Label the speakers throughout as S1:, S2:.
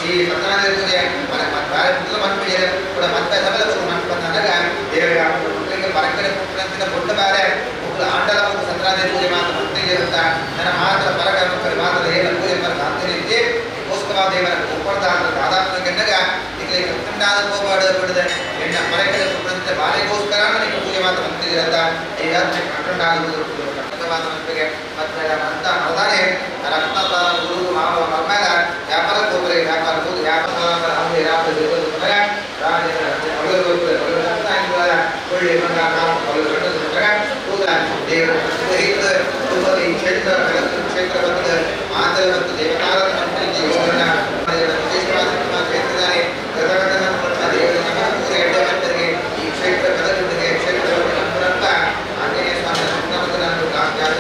S1: ಈ ಸತ್ಯನಾರಾಯಣ ಪೂಜೆ ಮನ್ಪಿಡಿಯರು ಕೂಡ ಮತ್ತೆ ಸಮೇತ ಮನ್ಪಂದಾಗ ದೇವರಿಗೆ ಮಕ್ಕಳಿಗೆ ಪರಕಡೆ ಪುಟ್ಟಂತಿನ ದೊಡ್ಡ ಬಾರೆ ಮಕ್ಕಳು ಆಂಡಲ ಮತ್ತು ಸತ್ಯನಾರಾಯಣ ಪೂಜೆ ಮಾತ್ರ ಮಕ್ಕಳಿಗೆ ಇರುತ್ತ ನನ್ನ ಮಾತ್ರ ಪರಕ ಮಕ್ಕಳು ಮಾತ್ರ ಏನ ಪೂಜೆ ಬರ್ತದೆ ಅಂತ ರೀತಿ ಕೋಸ್ಕರ ದೇವರ ಒಪ್ಪಂದ ಆದಾತ್ಮ ಗಂಡಗ ಈಗ ಕತ್ತಂಡಾದ ಹೋಗಬಾರ್ದು ಬಿಡದೆ ಎಣ್ಣ ಪರಕಡೆ ಪುಟ್ಟಂತೆ ಬಾಲೆಗೋಸ್ಕರ ನನಗೆ ಪೂಜೆ ಮಾತ್ರ ಮಕ್ಕಳಿಗೆ ಇರುತ್ತ ಈಗ ಕತ್ತಂಡಾಗುವುದು ಮಕ್ಕಳಿಗೆ ಮತ್ತೆ ಅಂತ ಅದಾನೆ ರತ್ನತಾರ ಗುರು ಮಾವ ಮಮ್ಮಗ ವ್ಯಾಪಾರ ಹೋಗ್ರೆ ವ್ಯಾಪಾರ ಹೋಗಿ ವ್ಯಾಪಾರ ಅಂದ್ರೆ ರಾತ್ರಿ ರಾಜ ಒಳ್ಳೆ ಒಳ್ಳೆ ದೇವರ ಈ ಕ್ಷೇತ್ರ ಕ್ಷೇತ್ರ ಬಂದ ಮಾತೃ ಮತ್ತು ದೇವತಾರ ಕ್ಷೇತ್ರದಲ್ಲಿ ಈ ಕ್ಷೇತ್ರ ಕದಗಳಿಗೆ ಕ್ಷೇತ್ರ ಆಂಜನೇಯ ಸ್ವಾಮಿ ಸ್ವಾಮಿ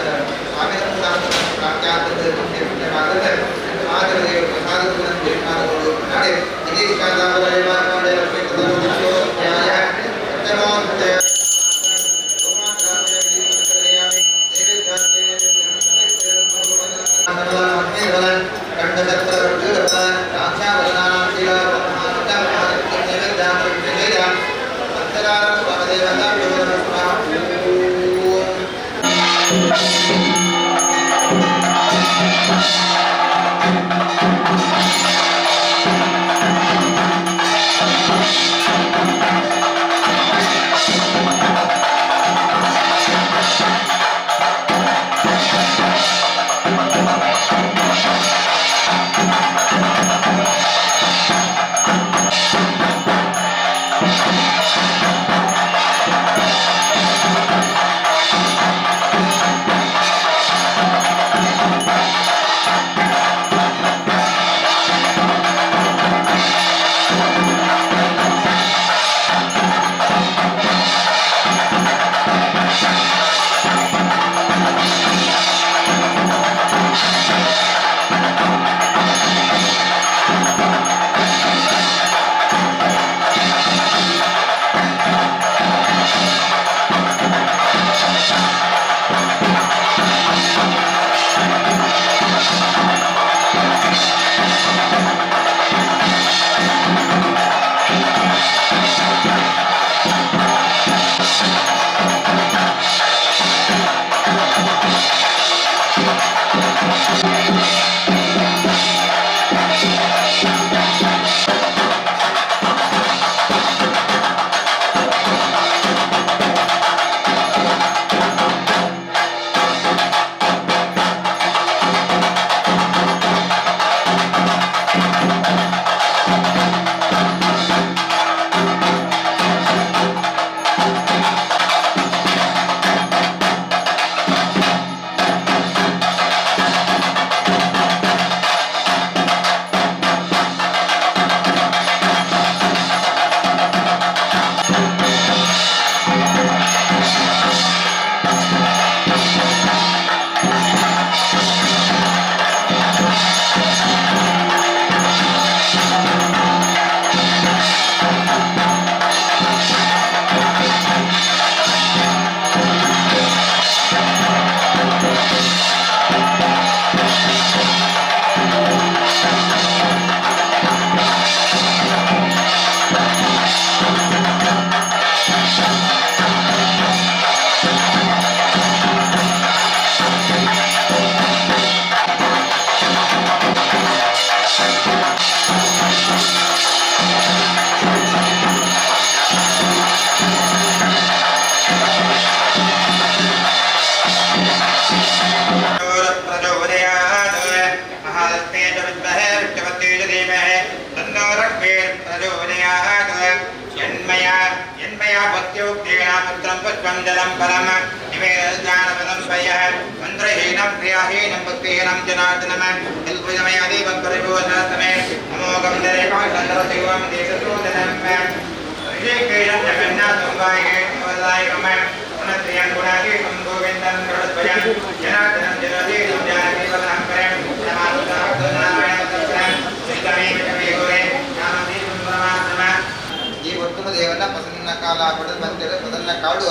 S1: ದೇವರ ಪ್ರಸನ್ನ ಕಾಲ ಪ್ರಸನ್ನ ಕಾಡು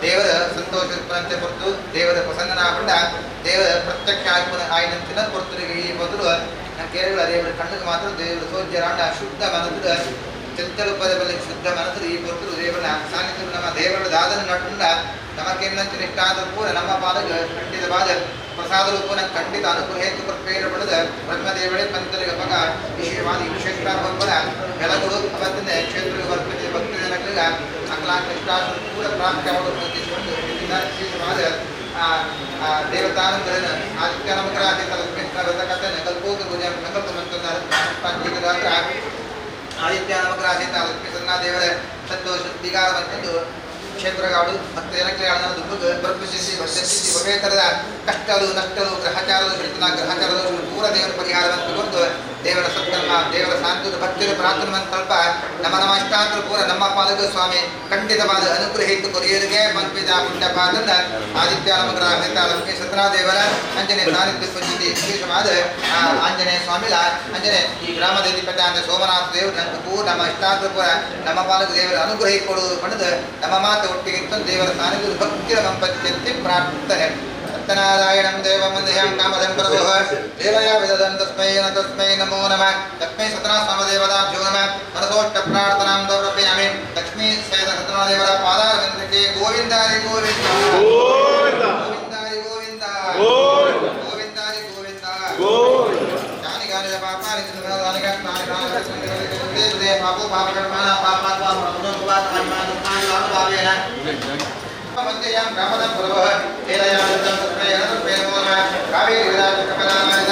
S1: ದೇವರ ಸಂತೋಷಪರಂತೆ ಹೊರತು ದೇವರ ಪ್ರಸನ್ನನಾಗೊಂಡ ದೇವರ ಪ್ರತ್ಯಕ್ಷ ಆಯ್ನಂಚಿನ ಹೊರತುರಿಗೆ ಈ ಮೊದಲು ಕೇಳಿಗಳು ದೇವರ ಕಣ್ಣಿಗೆ ಮಾತ್ರ ದೇವರು ಸೋಜ್ಯರಾಂಡ ಶುದ್ಧ ಮನಸ್ಸು ಚಂಚಲೂಪದ ಬಳಿ ಶುದ್ಧ ಮನಸ್ಸು ಈ ಕೊಟ್ಟು ದೇವರ ಸಾನ್ನಿಧ್ಯ ನಮ್ಮ ದೇವರ ದಾದನ ನಟುಂಡ ನಮಗೇನಂತ ನಿಷ್ಠಾದ ಪೂರ ನಮ್ಮ ಪಾದಗೆ ಖಂಡಿತವಾದ ಪ್ರಸಾದ ರೂಪನ ಖಂಡಿತ ಅನುಗ್ರಹ ಹೇತು ಪ್ರಕ್ರಿಯೆ ಪಡೆದ ಬ್ರಹ್ಮದೇವಳೆ ಪಂಚಲಿಗೆ ಮಗ ವಿಶೇಷವಾದ ಈ ಕ್ಷೇತ್ರ ಭಗವನ ಬೆಳಗುರು ಅವತ್ತಿನ ಕ್ಷೇತ್ರ ವರ್ತಿಸಿದ ಭಕ್ತಿ ಜನಗಳಿಗೆ ಅಕ್ಲಾಂತ ನಿಷ್ಠಾದ ಪೂರ ಪ್ರಾಪ್ತಿಯಾವುದು ಪ್ರತಿಸ್ಕೊಂಡು ವಿಶೇಷವಾದ ದೇವತಾನುಗ್ರಹನ ಆದಿತ್ಯ ನಮಗ್ರಹ ಕಥೆನ ಕಲ್ಪೋದು ಸಂಕಲ್ಪ ಮಂತ್ರ ಆದಿತ್ಯ ನಮಗ್ರಹ ಲಕ್ಷ್ಮೀ ಸನ್ನ ದೇವರ ಸಂತೋಷ ದಿಗಾರವಂತೆಂದು ಕ್ಷೇತ್ರಗಾಡು ಭಕ್ತ ಜನಕ್ರಿಯಾಳನ ದುಬ್ಬ ಬರ್ಪಿಸಿ ವರ್ಷಿಸಿ ಒಬ್ಬೇ ಥರದ ಕಷ್ಟಗಳು ನಷ್ಟಗಳು ಗ್ರಹಚಾರಗಳು ಹಿಡಿತನ ಗ್ರಹಚಾರಗಳು ಪೂರ ದೇವರ ಪರಿಹಾರವನ್ನು ಕೊಂಡು ದೇವರ ಸತ್ಕರ್ಮ ದೇವರ ಶಾಂತಿ ಭಕ್ತಿಯ ಪ್ರಾರ್ಥನೆ ಸ್ವಲ್ಪ ನಮ್ಮ ಇಷ್ಟಾಂತರ ಪೂರ ನಮ್ಮ ಪಾದಕ ಸ್ವಾಮಿ ಖಂಡಿತವಾದ ಅನುಗ್ರಹಿತು ಕೊರಿಯರಿಗೆ ಮನ್ಪಿದ ಪುಣ್ಯಪಾದನ್ನ ಆದಿತ್ಯ ನಮಗ್ರಹ ಲಕ್ಷ್ಮೀ ಸತ್ರಾ ದೇವರ ಅಂಜನೆ ಸಾನ್ನಿಧ್ಯ ಪಂಚಿತಿ ವಿಶೇಷವಾದ ಆಂಜನೇಯ ಸ್ವಾಮಿಲ ಅಂಜನೆ ಈ ಗ್ರಾಮದ ಅಧಿಪತಿ ಅಂತ ಸೋಮನಾಥ ದೇವರು ಪೂರ ನಮ್ಮ ಇಷ್ಟಾಂತರ ಪೂರ ನಮ್ಮ ಪಾದಕ ದೇವರ ಅನುಗ್ರಹ ಕೊಡುವುದು ಪಡೆದು ನಮ್ಮ ಮಾತು ಒಟ್ಟಿಗೆ ದೇವರ ಸಾನ್ನಿಧ್ಯ ಭಕ್ತಿಯ ಸಂಪತ್ತಿ ಪ್ರಾರ್ಥನೆ ಸತ್ಯನಾರಾಯಣಂ ದೇವಮಂದಹ್ಯಂ ಕಾಮದಂ ಪ್ರಭುಃ ದೇವಯ ವಿದದಂ ತಸ್ಮೈ ನಮೋ ನಮಃ ಲಕ್ಷ್ಮೀ ಸತ್ಯನಾರಾಯಣ ದೇವತಾಭ್ಯೋ ನಮಃ ಮನಸೋಷ್ಟ ಪ್ರಾರ್ಥನಾಂ ದೌರಪಯಾಮಿ ಲಕ್ಷ್ಮೀ ಸತ್ಯನಾರಾಯಣ ದೇವರ ಪಾದಾರವಿಂದಕ್ಕೆ ಗೋವಿಂದಾರಿ ಗೋವಿಂದ ಗೋವಿಂದಾರಿ ಗೋವಿಂದ ಗೋವಿಂದಾರಿ ಗೋವಿಂದ ಜ್ಞಾನಿ ಗಾನಿದ ಪಾಪಾನಿ ದೇವತೆ ಪಾಪೋ ಪಾಪಕರ್ಮಣ ಪಾಪಾತ್ಮಾನುಭಾವೇನ ಮಂತ್ಯಂ ಕಾಮದಂ ಪ್ರಭುಃ ಹೇಲಯಾನಂದಂ ತಸ್ಮೈ ನಮೋ ನಮಃ ಕಾವೇರಿ ವಿರಾಜಕಮಲಾನಂದ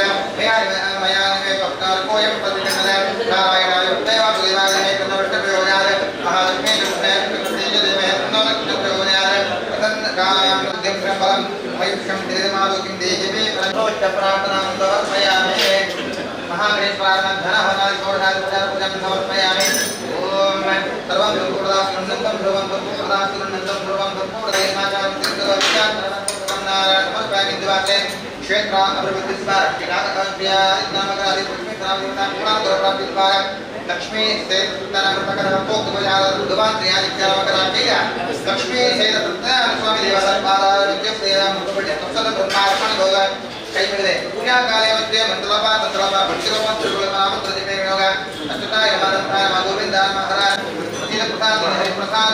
S1: ಮಯಾನಿಮೇ ಭಕ್ತಾರ್ಕೋಯಂ ಪ್ರತಿಷ್ಠಿತಃ ನಾರಾಯಣಾಯ ದೇವಾಸುದೇವಾಯ ಕನ್ನವೃಷ್ಟಪ್ರಯೋಜನಾಯ ಮಹಾಲಕ್ಷ್ಮೀ ತೇಜದೇವೇ ನವಲಕ್ಷ್ಮೀಪ್ರಯೋಜನಾಯ ಪ್ರಸನ್ನಕಾಯಾಂ ಬುದ್ಧಿಂ ಸಂಬಲಂ ಮಯುಷ್ಯಂ ದೇವಮಾಲೋಕಿಂ ದೇಹಿಮೇ ಪ್ರಸನ್ನೋಚ್ಚ ಪ್ರಾರ್ಥನಾಂ ಸಮರ್ಪಯಾಮಿ महागणेश्वराय धनहवनादि षोडशादि पूजां समर्पयामि ओम सर्वं गुरुदासुनन्दं ध्रुवं गुरुदासुनन्दं ध्रुवं गुरुदेवमाचारं तीर्थवाक्यां समर्पयामि दिवासे क्षेत्र अभिवृद्धिस्वारक्षिणाकव्या नामकादि पुष्पित्रावितां पुराणदोरापिद्वार लक्ष्मी सेतनामकरपोक्तुपचार दुवान्त्र्यादित्यावकराज्ञेय लक्ष्मी सेततत्त्वा स्वामी देवसर्पादाय विद्युत्सेनां मुखपट्य तत्सद ब्रह्मार्पण भोग कई मिले पूजा काले मध्य मंत्रलोपा तंत्रलोपा भक्तिलोपा त्रिलोपा मंत्र दिवे वियोग अच्युताय नमः गोविंदाय महाराज तीन प्रसाद हरि प्रसाद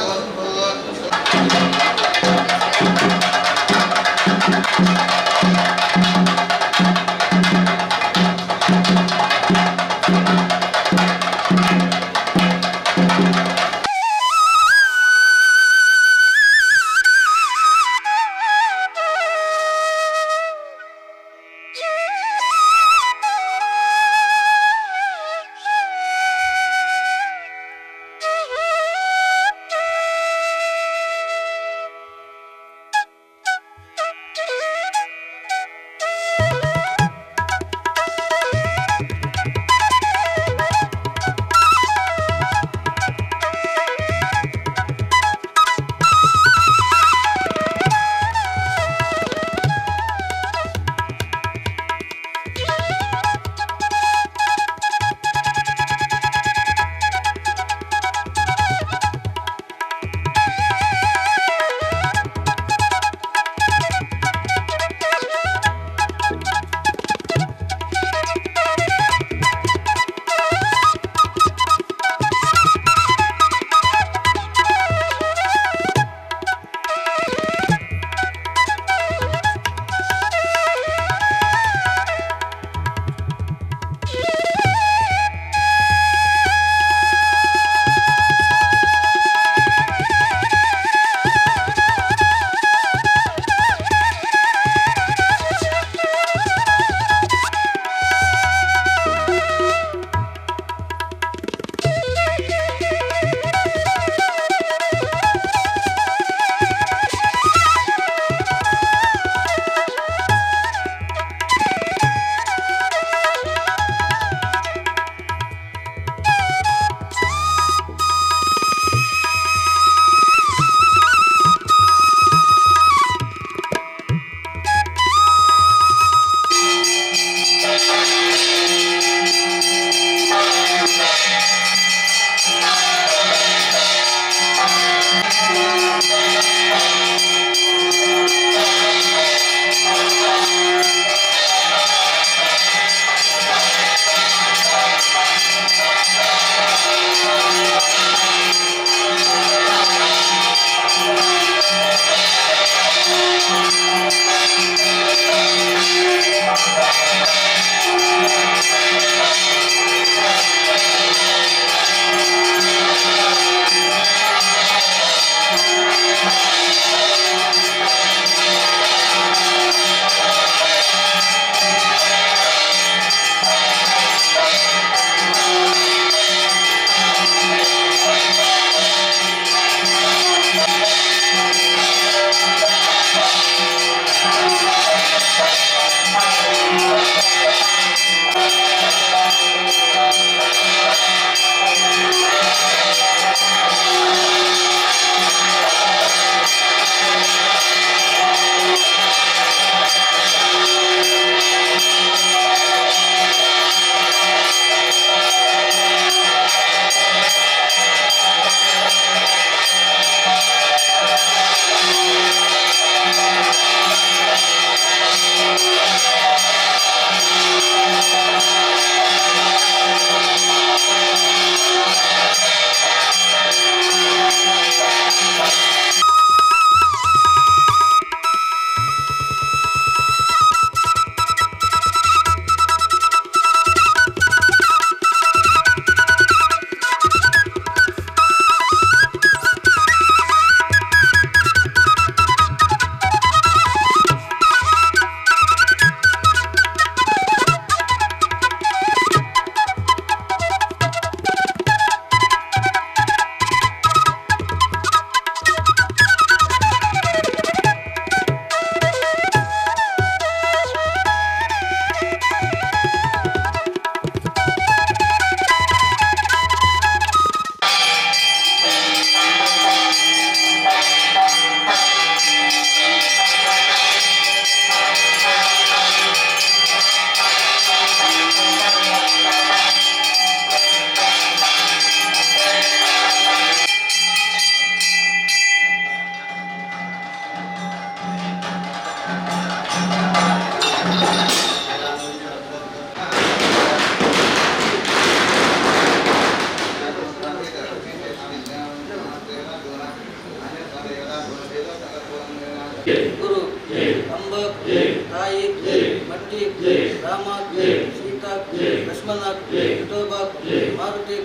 S2: मारुति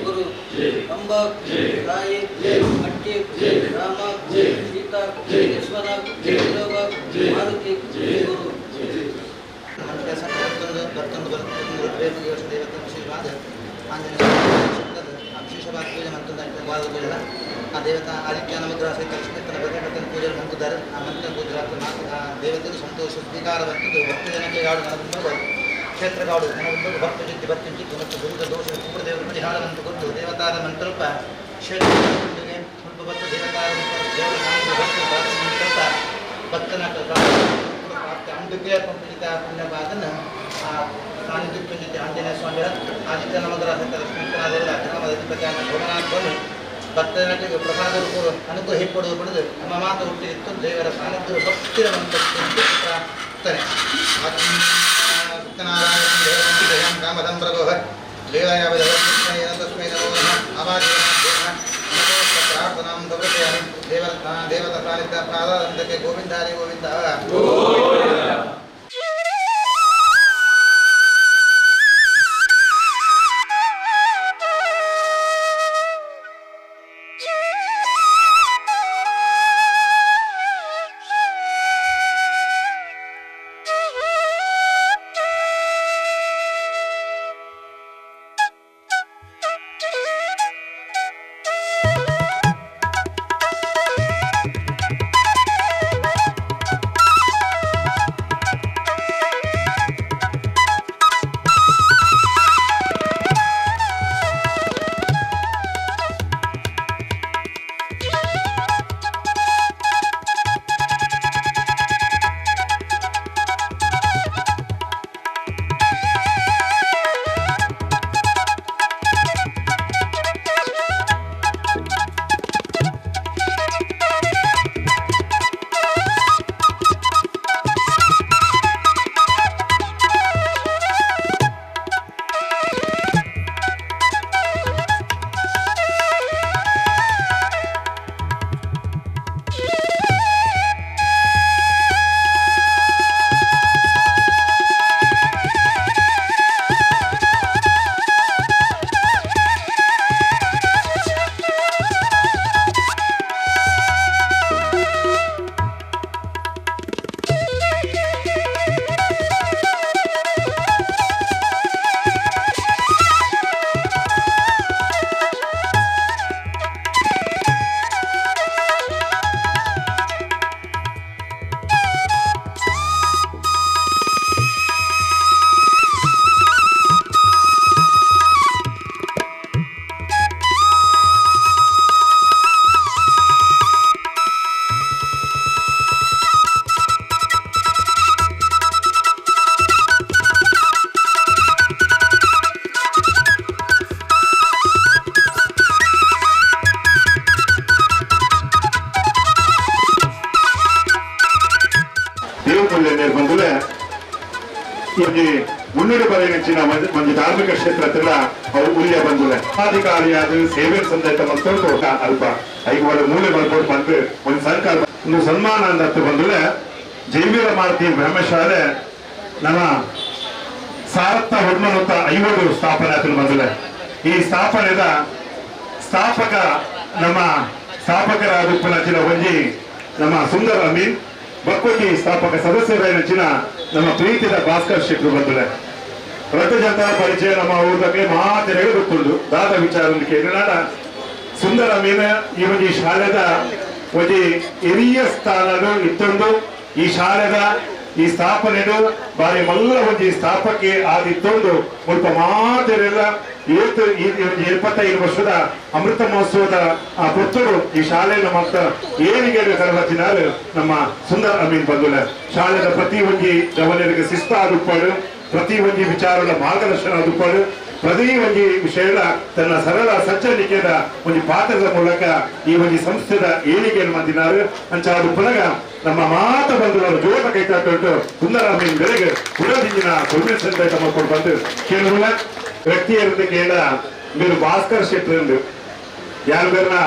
S2: गुरु अंबा राय अट्टी राम सीता लक्ष्मण मारुति गुरु ఆ దేవత ఆదిత్యానుగ్రహ సహిత లక్ష్మీతన ప్రతిపత్తన పూజలు మంకుతారు. ఆ మంత్రం గుజరాత్ దేవతలు సంతోష ಸ್ವೀಕಾರವಂತದ್ದು ಭಕ್ತ ಜನಕ್ಕೆ ಯಾರು ನನಗುಂಬ ಕ್ಷೇತ್ರಗಾಡು ನನಗುಂಬ ಭಕ್ತ ಜಿದ್ದಿ ಭಕ್ತಿಂಚಿತ್ತು ಮತ್ತು ದುರಿತ ದೋಷ ದೇವರು ಪರಿಹಾರವಂತ ಕೊಟ್ಟು ದೇವತಾದ ಮಂತ್ರಲ್ಪ ಕ್ಷೇತ್ರಗಳಿಗೆ ಸ್ವಲ್ಪ ಭಕ್ತ ದೇವತಾದ ದೇವರ ಭಕ್ತ ಮಂತ್ರಲ್ಪ ಭಕ್ತನ ಅಂಬಿಕೆ ಪಂಪಿತ ಪುಣ್ಯಪಾದನ ಆ ಸಾನ್ನಿಧ್ಯ ಜೊತೆ ಆಂಜನೇಯ ಸ್ವಾಮಿ ಆದಿತ್ಯನಮಗ್ರಹ ಸಹಿತ ಲಕ್ಷ್ಮೀತನ ದೇವರ ಅಕ್ರಮದ ಅಧಿಪತಿ ಭೋಗನಾಥ ಸ್ವಾಮಿ ಭಕ್ತನಾಟಿಗೆ ಪ್ರಸಾದ ಅನುಗ್ರಹ ಪಡೆದು ಪಡೆದು ನಮ್ಮ ಮಾತು ಹುಟ್ಟಿತ್ತು ದೇವರ ಸಾನ್ನಿಧ್ಯ ಭಕ್ತಿಯ ಪ್ರಾರ್ಥನೆ ಸತ್ಯನಾರಾಯಣ ದೇವಂ ಕಾಮದಂ ಪ್ರಭೋ ದೇವಯಾವೇನ ತಸ್ಮೈ ನಮೋ ನಮಃ ಅವಾದೇನ ಪ್ರಾರ್ಥನಾಂ ಪ್ರವೃತ್ತಯಾಮಿ ದೇವತ ಸಾನ್ನಿಧ್ಯ ಪ್ರಾದಾದಂತಕ್ಕೆ ಗೋವಿಂದಾರಿ ಗೋವಿಂದ
S3: ಮುನ್ನಡೆ ಬರೆಯಿನ ಒಂದು ಧಾರ್ಮಿಕ ಕ್ಷೇತ್ರ ಅವು ಉಲ್ಯ ಬಂದಿದೆ ಅಧಿಕಾರಿಯಾದ ಸೇವೆ ಸಂದೈತ ಮತ್ತೊಂದು ಅಲ್ಪ ಐದು ಮೂಲೆ ಬರ್ಬೋದು ಬಂದು ಒಂದು ಸರ್ಕಾರ ಒಂದು ಸನ್ಮಾನ ಅಂತ ಬಂದ್ರೆ ಜೈವೀರ ಮಾರುತಿ ಬ್ರಹ್ಮಶಾಲೆ ನಮ್ಮ ಸಾರತ್ತ ಹೊಡ್ಮನೂತ 50 ಸ್ಥಾಪನೆ ಆತನು ಬಂದಿದೆ. ಈ ಸ್ಥಾಪನೆದ ಸ್ಥಾಪಕ ನಮ್ಮ ಸ್ಥಾಪಕರಾದ ಉಪ್ಪನಚ್ಚಿನ ಒಂಜಿ ನಮ್ಮ ಸುಂದರ ಅಮೀನ್ ಬಕ್ಕೋಟಿ ಸ್ಥಾಪಕ ಸದಸ್ಯರಾಯಿನ ನಮ್ಮ ಪ್ರೀತಿದ ಭಾಸ್ಕರ್ ಶೆಟ್ರು ಬಂದಿದೆ. ರಥ ಜನತಾ ಪರಿಚಯ ನಮ್ಮ ಊರಿಗೆ ಮಾತಿನ ಗೊತ್ತುಂಡು ದಾದ ವಿಚಾರ ಕೇಳಿನಾಡ ಸುಂದರ ಮೀನ ಈ ಒಂದು ಶಾಲೆದ ಒಂದು ಹಿರಿಯ ಸ್ಥಾನಗಳು ಇತ್ತೊಂದು ಈ ಶಾಲೆದ ಈ ಸ್ಥಾಪನೆದು ಬಾರಿ ಮಲ್ಲ ಒಂದು ಸ್ಥಾಪಕ್ಕೆ ಆದಿತ್ತೊಂದು ಸ್ವಲ್ಪ ಮಾತಿರೆಲ್ಲ 75 ವರ್ಷದ ಅಮೃತ ಮಹೋತ್ಸವದ ಪುತ್ತರು ಈ ಶಾಲೆಯನ್ನು ಮಾತ್ರ ಏನಿಗೆ ಕರವಚಿನಾರು ನಮ್ಮ ಸುಂದರ ಅಮೀನ್ ಬಂದುಲ ಶಾಲೆದ ಪ್ರತಿ ಒಂಜಿ ಗಮನರಿಗೆ ಶಿಸ್ತಾದುಪ್ಪಾಡು ಪ್ರತಿ ಒಂಜಿ ವಿಚಾರದ ಮಾರ್ಗದರ್ಶನ ಆದುಪ್ಪಾಡು ಪ್ರತಿ ಒಂಜಿ ವಿಷಯದ ತನ್ನ ಸರಳ ಸಜ್ಜನಿಕೆಯ ಒಂದು ಪಾತ್ರದ ಮೂಲಕ ಈ ಒಂದು ಸಂಸ್ಥೆದ ಏಳಿಗೆಯನ್ನು ಮಂದಿನಾರು ಅಂಚಾದು ಪುನಗ ನಮ್ಮ ಮಾತ ಬಂಧುಗಳು ಜೋಟ ಕೈತಾಟು ಸುಂದರಾಮೀನ್ ಬೆಳೆಗೆ ಪುನದಿಂಜಿನ ಕೊಲ್ಮೆನ್ಸ್ ಅಂತ ಮಾಡ್ಕೊಂಡು ಬಂದು ಕೆಲವು ವ್ಯಕ್ತಿಯರಿಂದ ಕೇಳ మీరు భాస్కర్ శెట్టిండు యారు పేరున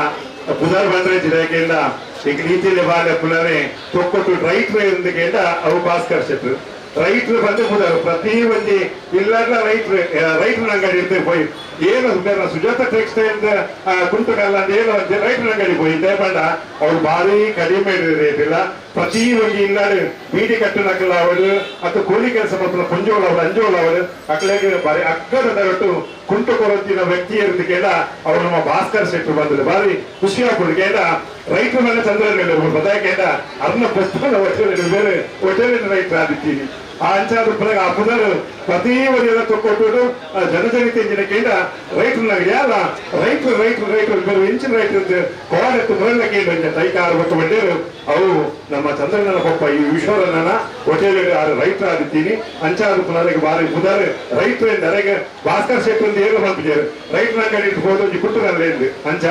S3: పుదర్ బంద్రే జిల్లాకేండ ఈ నీతిని బాగా పునరే తొక్కటు రైట్ రే ఉంది కేండ అవు భాస్కర్ శెట్టు ರೈತರು ಬಂದು ಮುದಾರು ಪ್ರತಿ ಒಂದು ಇಲ್ಲಾರ ರೈತರ ಅಂಗಡಿ ಇರ್ತೇವೆ போய் ಏನು ಸುಜಾತ ಟೆಕ್ಸ್ಟೈಲ್ ಕುಂಟಕಲ್ಲ ಅಂತ ಏನು ರೈತರ ಅಂಗಡಿ போய் ದೇಪಂಡ ಅವ್ರು ಭಾರಿ ಕಡಿಮೆ ರೇಟ್ ಇಲ್ಲ ಪ್ರತಿ ಒಂದು ಇಲ್ಲಾಡು ಬೀಡಿ ಕಟ್ಟನಕಲ್ಲ ಅವರು ಅಥವಾ ಕೂಲಿ ಕೆಲಸ ಮಾಡ್ತಾರೆ ಪಂಜೋಳ ಅವರು ಅಂಜೋಳ ಅವರು ಅಕ್ಲೆಗೆ ಬಾರಿ ಅಕ್ಕದ ಒಟ್ಟು ಕುಂಟು ಕೊರತಿನ ವ್ಯಕ್ತಿ ಇರೋದಕ್ಕೆಲ್ಲ ಅವರು ನಮ್ಮ ಭಾಸ್ಕರ್ ಶೆಟ್ಟರು ಬಂದಿದೆ ಬಾರಿ ಖುಷಿ ಆಗ್ಬಿಡ್ಕೇಂದ ರೈತರ ಮೇಲೆ ಚಂದ್ರನ ಬದಾಕೇಂದ ಅರ್ನ ಪುಸ್ತಕ ಬೇರೆ ಹೋಟೆಲಿನ ರೈತರ ಆದಿತ್ತೀನಿ ಆ ಅಂಚಾದ ಆ ಪುನರ್ ಪ್ರತಿ ಒಂದು ತಕ್ಕೊಟ್ಟು ಜನಜನಿತ ಇಂಜಿನಕ್ಕಿಂತ ರೈತರನ್ನ ಯಾರ ರೈತರು ಬೇರೆ ಇಂಚಿನ ರೈತರು ಕೋಡೆತ್ತು ಮುರಳಕ್ಕೆ ತೈಕಾರ ಮತ್ತು ಬಂಡೇರು ಅವು ನಮ್ಮ ಚಂದ್ರನ ಪಪ್ಪ ಈ ಈಶ್ವರನ ಹೋಟೆಲ್ ರೈತರ ಆದಿತ್ತೀನಿ ಅಂಚಾದ ಪುನರ್ಗೆ ಬಾರಿ ಪುನರ್ ರೈತರು ಎಂದರೆಗೆ ಭಾಸ್ಕರ್ ಶೆಟ್ಟರು ಏನು ಮಾಡ್ತಿದ್ದಾರೆ ರೈತರ ಅಂಗಡಿ ಹೋದ ಕುಟುಂಬ ಅಂಚ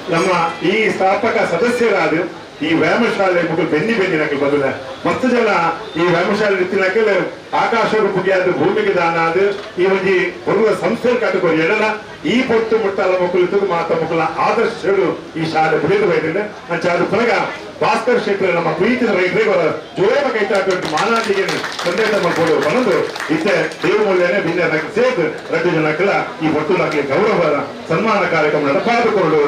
S3: ನಮ್ಮ ಈ ಸ್ಥಾಪಕ ಸದಸ್ಯರಾದ ಈ ವ್ಯಾಯಾಮಶಾಲೆ ಮಕ್ಕಳು ಬೆನ್ನಿ ನಕಲು ಬದಲ ಮಸ್ತ್ ಜನ ಈ ವ್ಯಾಯಾಮಶಾಲೆ ರೀತಿ ನಕಲು ಆಕಾಶ ರೂಪಿಗೆ ಅದು ಭೂಮಿಗೆ ದಾನ ಅದು ಈ ಒಂದು ಬರುವ ಸಂಸ್ಥೆ ಕಟ್ಟುಕೊಂಡು ಎಡಲ ಈ ಪೊತ್ತು ಮುಟ್ಟಾಲ ಮಕ್ಕಳು ಮಾತ ಮಕ್ಕಳ ಆದರ್ಶ ಈ ಶಾಲೆ ಬಿಡಿದು ಬೈದಿದೆ ಅಂಚ ಅದು ಪುನಗ ಭಾಸ್ಕರ್ ಶೆಟ್ಟರ್ ನಮ್ಮ ಪ್ರೀತಿಯ ರೈತರಿಗೆ ಜೋರ ಕೈತಾಕೊಂಡು ಮಾನಾಟಿಗೆ ಸಂದೇಶ ಮಾಡ್ಕೊಂಡು ಬಂದು ಇತ್ತೆ ದೇವಮೂಲ್ಯನೇ ಭಿನ್ನ ಸೇರಿದು 2 ಜನಕ್ಕೆಲ್ಲ ಈ ಪೊತ್ತು ನಕಲಿ ಗೌರವ ಸನ್ಮಾನ ಕಾರ್ಯಕ್ರಮ ನಡೆಪಾದುಕೊಂಡು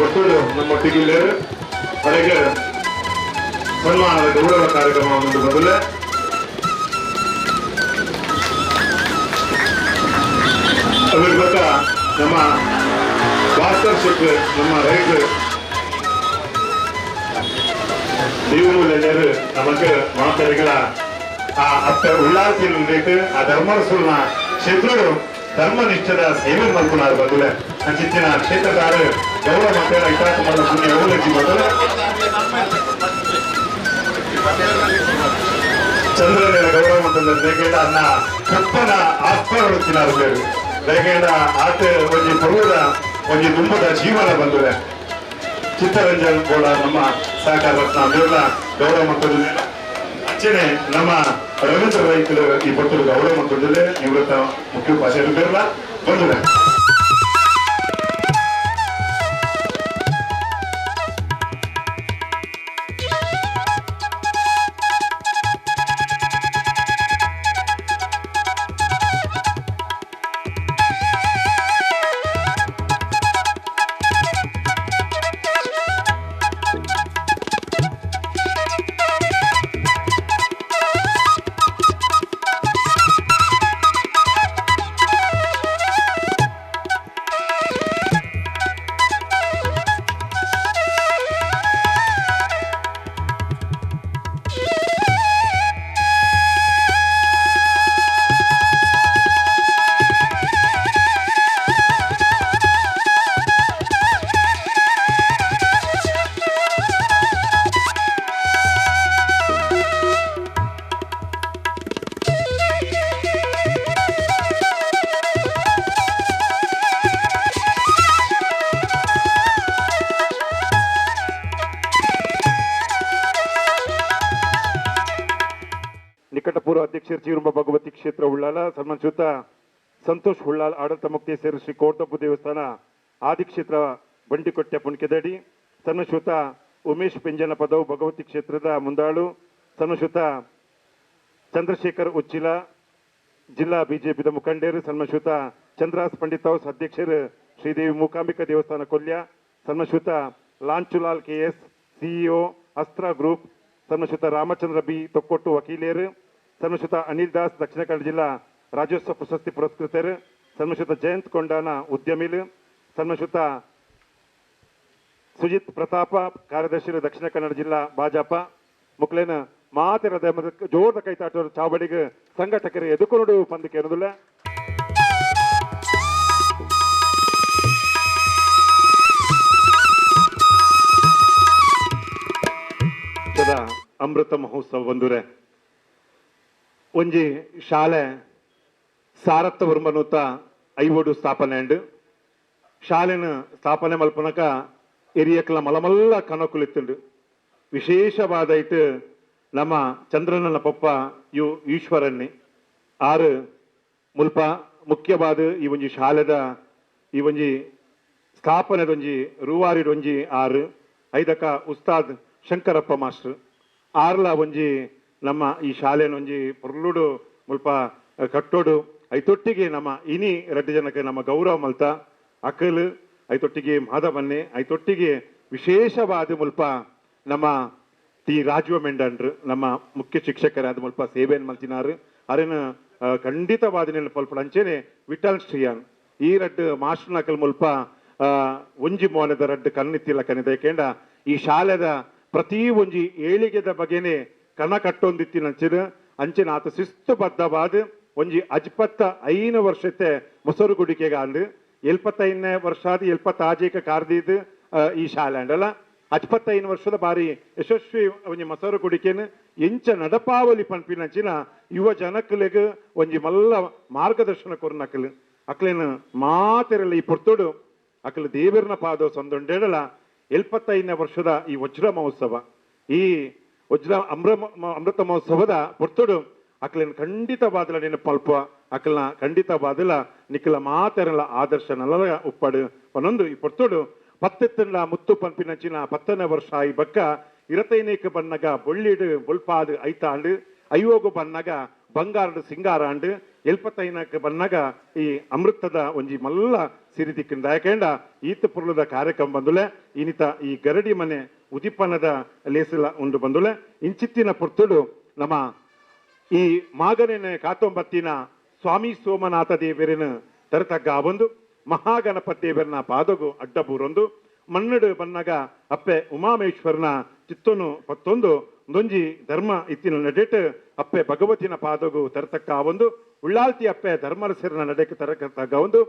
S3: ಒಟ್ಟು ನಮ್ಮೊಟ್ಟಿಗೆ ಅದಕ್ಕೆ ಸನ್ಮಾನದ ಗೌರವ ಕಾರ್ಯಕ್ರಮ ಒಂದು ಮೊದಲೇ ಅದ್ರ ಬಗ್ಗೆ ನಮ್ಮ ಭಾಸ್ಕರ್ ಶೆಟ್ಟರ್ ನಮ್ಮ ರೈತರು ದೇವಮೂಲ್ಯರು ನಮಗೆ ಮಾತರಿಗಳ ಆ ಅತ್ತ ಉಳ್ಳಾರ್ತಿಯಲ್ಲಿ ಆ ಧರ್ಮರಸೂಲ್ನ ಶೆಟ್ಟರು ಧರ್ಮನಿಷ್ಠದ ಸೇವೆ ಮಾಡ್ಕೊಂಡಾರ ಬದಲ ಅಂಚಿತ್ತಿನ ಕ್ಷೇತ್ರದಾರ ಗೌರವ ಮಕ್ಕಳ ಇತಿಹಾಸ ಮಾಡೋ ಪುಣ್ಯ ಹೋಗಲಿಕ್ಕೆ ಬದಲ ಚಂದ್ರನ ಗೌರವ ಅಂತಂದ್ರೆ ದಯಗೇಡ ಅನ್ನ ತಪ್ಪನ ಆಸ್ಪರ್ತಿನಾರು ಬೇರು ದಯಗೇಡ ಆತ ಒಂದು ಪರ್ವದ ಒಂದು ದುಂಬದ ಜೀವನ ಬಂದಿದೆ ಚಿತ್ತರಂಜನ್ ಕೂಡ ನಮ್ಮ ಸಹಕಾರ ರತ್ನ ಬೇರ್ಲ ಗೌರವ ಮಕ್ಕಳು ಅಚ್ಚನೆ ನಮ್ಮ ರವೀಂದ್ರ ರೈತರು ಈ ಪಟ್ಟರು ಗೌರವ ಮಕ್ಕಳಲ್ಲೇ ನಿವೃತ್ತ ಮುಖ್ಯ ಭಾಷೆಗಳು ಬೇರ್ಲ ಬಂದಿದೆ ನಿಕಟಪೂರ್ವ ಅಧ್ಯಕ್ಷರು ಚೀರುಂಬ ಭಗವತಿ ಕ್ಷೇತ್ರ ಉಳ್ಳಾಲ ಸನ್ಮಾನಿಸುತ್ತ ಸಂತೋಷ್ ಹುಳ್ಳಾಲ್ ಆಡಳಿತ ಮುಕ್ತೇಶ್ವರ ಶ್ರೀ ಕೋಟಪ್ಪ ದೇವಸ್ಥಾನ ಆದಿಕ್ಷೇತ್ರ ಬಂಡಿಕೊಟ್ಟೆ ಪುಣ್ಕೆದಡಿ ಸನ್ಮಾನಿಸುತ್ತ ಉಮೇಶ್ ಪೆಂಜನ ಪದವು ಭಗವತಿ ಕ್ಷೇತ್ರದ ಮುಂದಾಳು ಸನ್ಮಾನಿಸುತ್ತ ಚಂದ್ರಶೇಖರ್ ಉಚ್ಚಿಲ ಜಿಲ್ಲಾ ಬಿಜೆಪಿದ ಮುಖಂಡರು ಸನ್ಮಾನಿಸುತ್ತ ಚಂದ್ರಾಸ್ ಪಂಡಿತ್ ಹೌಸ್ ಅಧ್ಯಕ್ಷರು ಶ್ರೀದೇವಿ ಮೂಕಾಂಬಿಕಾ ದೇವಸ್ಥಾನ ಕೊಲ್ಯ ಸನ್ಮಾನಿಸುತ್ತ ಲಾಂಚುಲಾಲ್ ಕೆಎಸ್ ಸಿಇಒ ಅಸ್ತ್ರ ಗ್ರೂಪ್ ಸನ್ಮಾನಿಸುತ್ತ ರಾಮಚಂದ್ರ ಬಿ ತೊಕ್ಕೊಟ್ಟು ವಕೀಲರು ಸನ್ಮಾನಿಸುತ್ತ ಅನಿಲ್ ದಾಸ್ ದಕ್ಷಿಣ ಕನ್ನಡ ಜಿಲ್ಲಾ ರಾಜ್ಯೋತ್ಸವ ಪ್ರಶಸ್ತಿ ಪುರಸ್ಕೃತರು ಸನ್ಮಾನಿಸುತ್ತ ಜಯಂತ್ ಕೊಂಡಾನ ಉದ್ಯಮಿಲು ಸನ್ಮಾನಿಸುತ್ತ ಸುಜಿತ್ ಪ್ರತಾಪ ಕಾರ್ಯದರ್ಶಿ ದಕ್ಷಿಣ ಕನ್ನಡ ಜಿಲ್ಲಾ ಭಾಜಪ ಮುಕ್ಲೇನ ಮಾತಿರದ ಜೋರದ ಕೈತಾಟೋರು ಚಾವಡಿಗೆ ಸಂಘಟಕರು ಎದುಕೊಂಡು ಪಂದಕ್ಕೆ ಅನ್ನೋದಿಲ್ಲ ಅಮೃತ ಮಹೋತ್ಸವ ಬಂದುರೆ ಒಂಜಿ ಶಾಲೆ ಸಾರತ್ತ ವರ್ಮನೂತ ಐವೋಡು ಸ್ಥಾಪನೆ ಅಂಡ್ ಶಾಲೆನ ಸ್ಥಾಪನೆ ಮಲ್ಪನಕ ಎರಿಯಕ್ಲ ಮಲಮಲ್ಲ ಕನಕುಲಿತ್ತುಂಡು ವಿಶೇಷವಾದ ಇಟ್ಟು ನಮ್ಮ ಚಂದ್ರನ ಪಪ್ಪ ಯು ಈಶ್ವರನ್ನಿ ಆರು ಮುಲ್ಪ ಮುಖ್ಯವಾದ ಈ ಒಂಜಿ ಶಾಲೆದ ಈ ಒಂಜಿ ಸ್ಥಾಪನೆದೊಂಜಿ ರೂವಾರಿಡೊಂಜಿ 6 ಐದಕ ಉಸ್ತಾದ್ ಶಂಕರಪ್ಪ ಮಾಸ್ಟರ್ 6ಲ ಒಂಜಿ ನಮ್ಮ ಈ ಶಾಲೆನೊಂಜಿ ಪೊರ್ಲುಡು ಮುಲ್ಪ ಕಟ್ಟೋಡು ಐತೊಟ್ಟಿಗೆ ನಮ್ಮ ಇನಿ 2 ಜನಕ್ಕೆ ನಮ್ಮ ಗೌರವ ಮಲ್ತ ಅಕಲ್ ಐತೊಟ್ಟಿಗೆ ಮಾಧವನ್ನೆ ಐತೊಟ್ಟಿಗೆ ವಿಶೇಷವಾದ ಮುಲ್ಪ ನಮ್ಮ ಟಿ ರಾಜೀವ ಮೆಂಡಂಡ್ರು ನಮ್ಮ ಮುಖ್ಯ ಶಿಕ್ಷಕರಾದ ಮುಲ್ಪ ಸೇವೆಯನ್ನು ಮಲ್ತಿನಾರು ಅರೇನ ಖಂಡಿತವಾದ ಪಲ್ಪ ಅಂಚೆನೆ ವಿಠಲ್ ಶ್ರೀಯಾನ್ ಈ 2 ಮಾಸ್ಟರ್ ನಕಲ್ ಮುಲ್ಪ ಒಂಜಿ ಮೋನದ 2 ಕನ್ನಿತ್ತಿಲ್ಲ ಕನಿದ ಕೇಂಡ ಈ ಶಾಲೆದ ಪ್ರತಿ ಒಂಜಿ ಏಳಿಗೆದ ಬಗೆನೆ ಕಣ ಕಟ್ಟೊಂದಿತ್ತಿನ ಅಂಚೆನ ಆತ ಶಿಸ್ತುಬದ್ಧವಾದ ಒಂಜಿ 75 ವರ್ಷത്തെ ಮೊಸರು ಗುಡಿಕೆಗಾಂಡು 75ನೇ ವರ್ಷಾದ 76 ಕಾರ್ದಿದ್ದು ಈ ಶಾಲೆ ಅಂಡಲ್ಲ 75 ವರ್ಷದ ಬಾರಿ ಯಶಸ್ವಿ ಒಂಜಿ ಮೊಸರು ಗುಡಿಕೆನು ಎಂಚ ನಡಪಾವಲಿ ಪನ್ಪಿನಂಚಿನ ಯುವ ಜನಕ್ಕಲಿಗೆ ಒಂಜಿ ಮಲ್ಲ ಮಾರ್ಗದರ್ಶನ ಕೊರ್ನಕಲು ಅಕ್ಲೇನು ಮಾತೆರಲ್ಲ ಈ ಪೊರ್ತೋಡು ಅಕಲು ದೇವರನ ಪಾದ ಸಂದೊಂಡೇಡಲ 75ನೇ ವರ್ಷದ ಈ ವಜ್ರ ಮಹೋತ್ಸವ ಈ ವಜ್ರ ಅಮೃತ ಮಹೋತ್ಸವದ ಪೊರ್ತೋಡು ಅಕ್ಲೇನು ಖಂಡಿತವಾದಲ ನೆನಪಲ್ಪ ಅಕಲ್ನ ಖಂಡಿತವಾದಲ ನಿಖಲ ಮಾತೆರಲ್ಲ ಆದರ್ಶ ನಲ್ಲ ಉಪ್ಪಡು ಒಂದೊಂದು ಈ ಪೊರ್ತೋಡು 10 ಮುತ್ತು ಪನ್ಪಿನಂಚಿನ 10ನೇ ವರ್ಷ ಈ ಬಕ್ಕ 25 ಬನ್ನಗ ಬೊಳ್ಳಿಡು ಬೊಲ್ಪಾದು ಐತಾಂಡು 50 ಬನ್ನಗ ಬಂಗಾರಡು ಸಿಂಗಾರಾಂಡು 75 ಬನ್ನಗ ಈ ಅಮೃತದ ಒಂಜಿ ಮಲ್ಲ ಸಿರಿದಿಕ್ಕಿಂದ ಯಾಕೆಂಡ ಈತ ಪುರ್ಲದ ಕಾರ್ಯಕ್ರಮ ಬಂದುಲೆ ಇನಿತ ಈ ಗರಡಿ ಮನೆ ಉದಿಪನದ ಲೇಸಲ ಉಂಡು ಬಂದುಲೆ ಇಂಚಿತ್ತಿನ ಪುರ್ತುಡು ನಮ್ಮ ಈ ಮಾಗನೆನೆ ಕಾತೊಂಬತ್ತಿನ ಸ್ವಾಮಿ ಸೋಮನಾಥ ದೇವರಿನ ತರತಗ್ಗ ಒಂದು ಮಹಾಗಣಪತಿ ದೇವರನ ಪಾದಗು ಅಡ್ಡಬೂರೊಂದು ಮನ್ನಡು ಬನ್ನಗ ಅಪ್ಪೆ ಉಮಾಮೇಶ್ವರನ ಚಿತ್ತೊನು ಪತ್ತೊಂದು ನೊಂಜಿ ಧರ್ಮ ಇತ್ತಿನ ನಡೆಟ್ ಅಪ್ಪೆ ಭಗವತಿನ ಪಾದಗು ತರತಕ್ಕ ಒಂದು ಉಳ್ಳಾಲ್ತಿ ಅಪ್ಪೆ ಧರ್ಮರಸರನ ನಡೆಗೆ ತರತಕ್ಕ ಒಂದು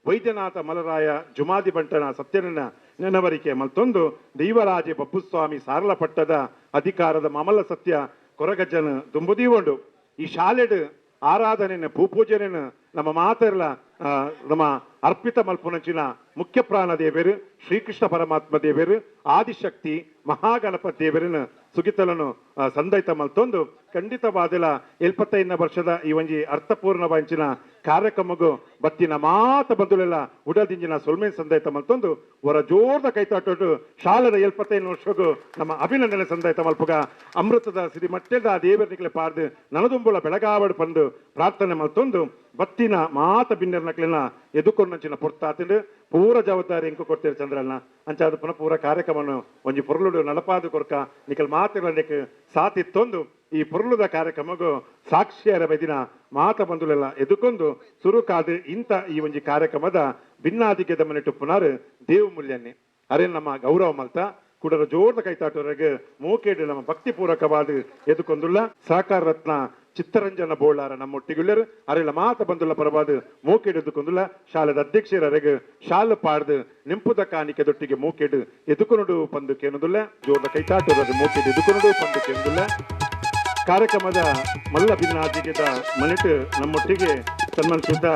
S3: ವೈದ್ಯನಾಥ ಮಲರಾಯ ಜುಮಾದಿ ಬಂಟನ ಸತ್ಯನ ನೆನವರಿಕೆ ಮತ್ತೊಂದು ದೈವರಾಜೆ ಬಬ್ಬುಸ್ವಾಮಿ ಸಾರಲ ಪಟ್ಟದ ಅಧಿಕಾರದ ಮಾಮಲ್ಲ ಸತ್ಯ ಕೊರಗಜ್ಜನ ದುಂಬುದೀವೊಂಡು ಈ ಶಾಲೆಡ್ ಆರಾಧನೆನ ಭೂಪೂಜನೆನ ನಮ್ಮ ಮಾತೆರ್ಲ ನಮ್ಮ ಅರ್ಪಿತ ಮಲ್ಪುನಂಚಿನ ಮುಖ್ಯ ಪ್ರಾಣ ದೇವರು ಶ್ರೀಕೃಷ್ಣ ಪರಮಾತ್ಮ ದೇವರು ಆದಿಶಕ್ತಿ ಮಹಾಗಣಪತಿ ದೇವರಿನ ಸುಗಿತಲನು ಸಂದೈತ ಮಲ್ತೊಂದು ಖಂಡಿತವಾದಲ 75ನೇ ವರ್ಷದ ಈ ಒಂಜಿ ಅರ್ಥಪೂರ್ಣವಂಚಿನ ಕಾರ್ಯಕ್ರಮಗೂ ಬತ್ತಿನ ಮಾತ ಬಂದುಲೆಲ್ಲ ಉಡದಿಂಜಿನ ಸೊಲ್ಮೇನ್ ಸಂದೈತ ಮಲ್ತೊಂದು ಹೊರ ಜೋರ್ದ ಕೈತಾಟೋಟು ಶಾಲೆದ 75 ವರ್ಷಗೂ ನಮ್ಮ ಅಭಿನಂದನೆ ಸಂದೈತ ಮಲ್ಪುಗ ಅಮೃತದ ಸಿರಿ ಮಟ್ಟದ ದೇವರಿನಿಗೆ ಪಾರ್ದು ನನದುಂಬುಳ ಬೆಳಗಾವಡು ಪಂದು ಪ್ರಾರ್ಥನೆ ಮಲ್ತೊಂದು ಬತ್ತಿನ ಮಾತ ಬಿನ್ನರ್ನಕ್ಲಿನ ಎದುಕೊಂಡಂಚಿನ ಪೊರ್ತಾತಿಂಡು ಪೂರ ಜವಾಬ್ದಾರಿ ಎಂಕು ಕೊಡ್ತೀರಿ ಚಂದ್ರಣ್ಣ ಅಂಚಾದ ಪುನಃ ಪೂರ ಕಾರ್ಯಕ್ರಮವನ್ನು ಒಂಜಿ ಪೊರ್ಲುಡು ನಲಪಾದು ಕೊರ್ಕ ನಿಕಲ್ ಮಾತಿರಲಿಕ್ಕೆ ಸಾತಿತ್ತೊಂದು ಈ ಪೊರ್ಲುದ ಕಾರ್ಯಕ್ರಮಗೂ ಸಾಕ್ಷಿಯರ ಬೈದಿನ ಮಾತ ಬಂದುಲೆಲ್ಲ ಎದುಕೊಂಡು ಸುರುಕಾದು ಇಂಥ ಈ ಒಂಜಿ ಕಾರ್ಯಕ್ರಮದ ಭಿನ್ನಾದಿಗೆ ದಮನಿಟ್ಟು ಪುನರ್ ದೇವು ಮೂಲ್ಯನ್ನೇ ಅರೆ ನಮ್ಮ ಗೌರವ ಮಲ್ತ ಕೂಡರ ಜೋರ್ದ ಕೈತಾಟೋರೆಗೆ ಮೋಕೇಡು ನಮ್ಮ ಭಕ್ತಿ ಪೂರ್ವಕವಾದ ಎದುಕೊಂದುಲ್ಲ ಸಹಕಾರ ರತ್ನ ಚಿತ್ತರಂಜನ ಬೋಳಾರ ನಮ್ಮೊಟ್ಟಿಗುಳ್ಳರು ಅರೆಲ್ಲ ಮಾತ ಬಂದುಲ್ಲ ಪರವಾದ ಮೋಕೇಡು ಎದುಕೊಂದುಲ್ಲ ಶಾಲೆದ ಅಧ್ಯಕ್ಷರರೆಗೆ ಶಾಲೆ ಪಾಡ್ದು ನೆಂಪುದ ಕಾಣಿಕೆ ದೊಟ್ಟಿಗೆ ಮೋಕೇಡು ಎದುಕೊನಡು ಪಂದು ಕೇನುದುಲ್ಲ ಜೋರ್ದ ಕೈತಾಟೋರ ಮೋಕೇಡು ಎದುಕೊನಡು ಪಂದು ಕೇನುದುಲ್ಲ ಕಾರ್ಯಕ್ರಮದ ಮಲ್ಲ ಭಿನ್ನಾದಿಗೆದ ಮನೆಟ್ಟು ನಮ್ಮೊಟ್ಟಿಗೆ ಸನ್ಮಾನಿಸಿದ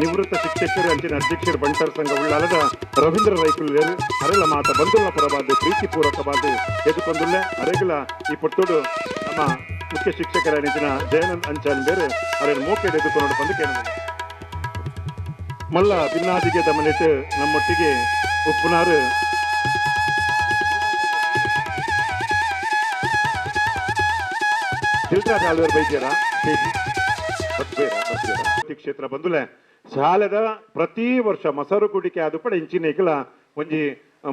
S3: ನಿವೃತ್ತ ಶಿಕ್ಷಕರು ಅಂಚಿನ ಅಧ್ಯಕ್ಷರು ಬಂಟರ್ ಸಂಘ ಉಳ್ಳಾಲದ ರವೀಂದ್ರ ರೈಕುಲ್ಯರು ಅರೆಲ್ಲ ಮಾತ ಬಂದುಲ್ಲ ಪರವಾದ ಪ್ರೀತಿಪೂರ್ವಕವಾದ ಎದುಕೊಂದುಲ್ಲ ಅರೆಗಳ ಈ ಪೊಟ್ಟೋಡು ನಮ್ಮ ಮುಖ್ಯ ಶಿಕ್ಷಕರ ನಿಂಚಿನ ಜಯನಂದ್ ಅಂಚನ್ ಬೇರೆ ಅರೆಯನ್ನು ಮೋಕೆಡ್ ಎದುಕೊಂಡು ಬಂದು ಕೇಳಿದ ಮಲ್ಲ ಭಿನ್ನಾದಿಗೆ ಮನೆಟ್ಟು ನಮ್ಮೊಟ್ಟಿಗೆ ಉಪ್ಪುನಾರು ದಿಲ್ರಾಜ್ ಆಳ್ವರ್ ಬೈದ್ಯರ ಕ್ಷೇತ್ರ ಬಂದುಲೆ ಶಾಲೆದ ಪ್ರತಿ ವರ್ಷ ಮೊಸರು ಕುಡಿಕೆ ಅದು ಪಡ ಇಂಚಿನೇಕಲ ಒಂಜಿ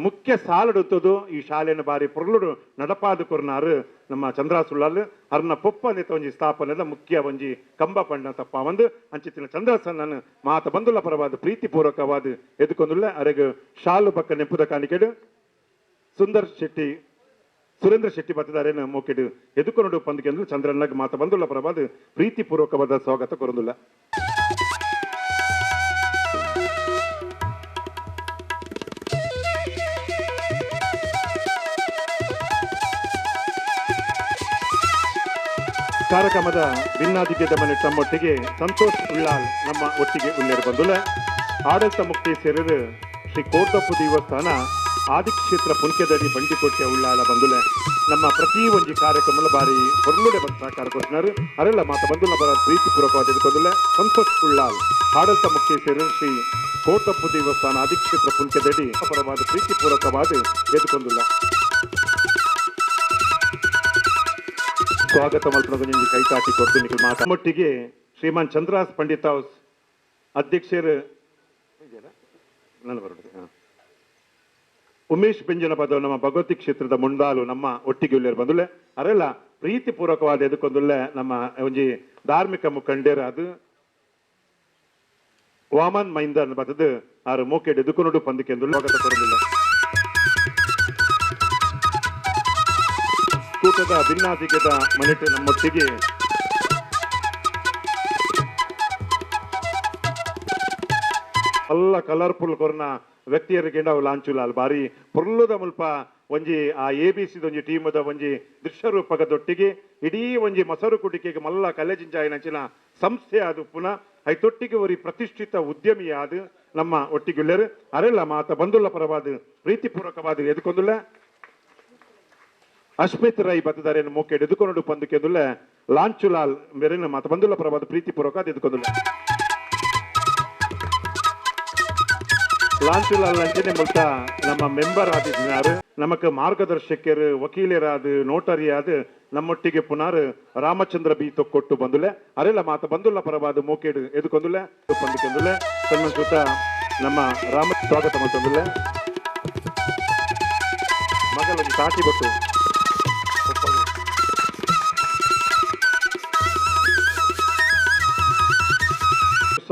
S3: ಮುಖ್ಯ ಸಾಲಡುತ್ತದು ಈ ಶಾಲೆನ ಬಾರಿ ಪೊರ್ಲುಡು ನಡಪಾದು ಕೊರ್ನಾರು ನಮ್ಮ ಚಂದ್ರಾಸುಳ್ಳಲ್ ಅರ್ನ ಪೊಪ್ಪ ನೆತ್ತ ಒಂಜಿ ಸ್ಥಾಪನೆದ ಮುಖ್ಯ ಒಂಜಿ ಕಂಬ ಪಂಡ ತಪ್ಪ ಒಂದು ಅಂಚಿತ್ತಿನ ಚಂದ್ರಸನ್ನ ಮಾತ ಬಂದುಲ್ಲ ಪರವಾದ ಪ್ರೀತಿಪೂರ್ವಕವಾದ ಎದುಕೊಂದುಲ್ಲ ಅರೆಗೆ ಶಾಲು ಪಕ್ಕ ನೆಂಪುದ ಕಾಣಿಕೆಡು ಸುರೇಂದ್ರ ಶೆಟ್ಟಿ ಬತ್ತಿದಾರೇನು ಮೋಕೆಡು ಎದುಕೊಂಡು ಪಂದ್ಕೆಂದು ಚಂದ್ರನ್ನಾಗ ಮಾತ ಬಂದುಲ್ಲ ಪರವಾದ ಪ್ರೀತಿಪೂರ್ವಕವಾದ ಸ್ವಾಗತ ಕೊರಂದುಲ್ಲ ಕಾರ್ಯಕ್ರಮದ ಭಿನ್ನಾದಿಗೆ ದಮನೆ ತಮ್ಮೊಟ್ಟಿಗೆ ಸಂತೋಷ್ ಉಳ್ಳಾಲ್ ನಮ್ಮ ಒಟ್ಟಿಗೆ ಉಳ್ಳೇರು ಬಂದುಲ್ಲ ಆಡಳಿತ ಮುಕ್ತಿ ಸೇರರು ಶ್ರೀ ಕೋಟಪ್ಪ ದೇವಸ್ಥಾನ ಆದಿಕ್ಷೇತ್ರ ಪುಂಕ್ಯದಡಿ ಬಂಡಿಕೊಟ್ಟೆ ಉಳ್ಳಾಲ ಬಂದುಲೆ ನಮ್ಮ ಪ್ರತಿ ಒಂಜಿ ಕಾರ್ಯಕ್ರಮ ಬಾರಿ ಹೊರಳುಡೆ ಬಂದು ಸಹಕಾರ ಕೊಟ್ಟಿನಾರು ಅರೆಲ್ಲ ಮಾತ ಬಂದುಲ ಬರ ಪ್ರೀತಿಪೂರ್ವಕವಾದ ಎದುಕೊಂದುಲೆ ಸಂತೋಷ್ ಉಳ್ಳಾಲ್ ಆಡಳಿತ ಮುಖ್ಯಸ್ಥರು ಶ್ರೀ ಕೋಟಪ್ಪು ದೇವಸ್ಥಾನ ಆದಿಕ್ಷೇತ್ರ ಪುಂಕ್ಯದಡಿ ಪರವಾದ ಪ್ರೀತಿಪೂರ್ವಕವಾದ ಎದುಕೊಂದುಲ್ಲ ಸ್ವಾಗತ ಮಲ್ಪನ ಕೈ ಕಾಟಿ ಕೊಟ್ಟು ನಿಖಿಲ್ ಮಾತೊಟ್ಟಿಗೆ ಶ್ರೀಮಾನ್ ಚಂದ್ರಾಸ್ ಪಂಡಿತ್ ಹೌಸ್ ಅಧ್ಯಕ್ಷರು ನನ್ನ ಬರೋದು ಉಮೇಶ್ ಬೆಂಜನ ಪದ ನಮ್ಮ ಭಗವತಿ ಕ್ಷೇತ್ರದ ಮುಂದಾಲು ನಮ್ಮ ಒಟ್ಟಿಗೆ ಉಳ್ಳೇರು ಬಂದುಲೆ ಅರೆಲ್ಲ ಪ್ರೀತಿಪೂರ್ವಕವಾದ ಎದುಕೊಂದುಲ್ಲೆ ನಮ್ಮ ಒಂಜಿ ಧಾರ್ಮಿಕ ಮುಖಂಡರು ಅದು ವಾಮನ್ ಮೈಂದನ್ ಬದದು ಆರು ಮೂಕೆಡ್ ಎದುಕೊಂಡು ಪಂದಿಕೆಂದು ಸ್ವಾಗತ ಕೊಡಲಿಲ್ಲ ಕೂಟದ ಭಿನ್ನಾಧಿಕದ ಮನೆಟ್ಟು ನಮ್ಮೊಟ್ಟಿಗೆ ಅಲ್ಲ ಕಲರ್ಫುಲ್ ಕೊರ್ನ ವ್ಯಕ್ತಿಯರಿಗೆ ನಾವು ಲಾಂಚುಲಾಲ್ ಬಾರಿ ಪುರ್ಲುದ ಮುಲ್ಪ ಒಂಜಿ ಆ ABC ಒಂಜಿ ಟೀಮದ ಒಂಜಿ ದೃಶ್ಯ ರೂಪಕದೊಟ್ಟಿಗೆ ಇಡೀ ಒಂಜಿ ಮೊಸರು ಕುಟಿಕೆಗೆ ಮಲ್ಲ ಕಲೆಜಿಂಚಾಯಿನಂಚಿನ ಸಂಸ್ಥೆ ಅದು ಪುನಃ ಐತೊಟ್ಟಿಗೆ ಒರಿ ಪ್ರತಿಷ್ಠಿತ ಉದ್ಯಮಿ ಆದ ನಮ್ಮ ಒಟ್ಟಿಗೆ ಉಳ್ಳೇರು ಅರೆಲ್ಲ ಮಾತ ಬಂದುಲ್ಲ ಪರವಾದ ಪ್ರೀತಿಪೂರ್ವಕವಾದ ಎದುಕೊಂದುಲ್ಲ ಅಶ್ಮಿತ್ ರೈ ಬತ್ತದಾರೇನು ಮೂಕೆ ಎದುಕೊಂಡು ಪಂದುಕೆಂದುಲ್ಲ ಲಾಂಚುಲಾಲ್ ಮೇರೆನ ಮಾತ ಬಂದುಲ್ಲ ಪರವಾದ ಪ್ರೀತಿಪೂರ್ವಕ ಎದುಕೊಂದುಲ್ಲ ಲಾಂಚುಲಾಲ್ ಅಂಚನೆ ಮುಲ್ತ ನಮ್ಮ ಮೆಂಬರ್ ಆದಿದ್ದಾರೆ ನಮಕ್ ಮಾರ್ಗದರ್ಶಕರು ವಕೀಲರಾದ ನೋಟರಿ ಆದ ನಮ್ಮೊಟ್ಟಿಗೆ ಪುನರ್ ರಾಮಚಂದ್ರ ಬಿ ತೊಕ್ಕೊಟ್ಟು ಬಂದುಲೆ ಅರೆಲ್ಲ ಮಾತ ಬಂದುಲ್ಲ ಪರವಾದ ಮೂಕೆಡು ಎದುಕೊಂದುಲೆ ಪಂದುಕೆಂದುಲೆ ಸಣ್ಣ ಸುತ್ತ ನಮ್ಮ ರಾಮ ಸ್ವಾಗತ ಮಾಡ್ತಂದುಲೆ ಮಗಳ ಸಾಟಿ ಬಟ್ಟು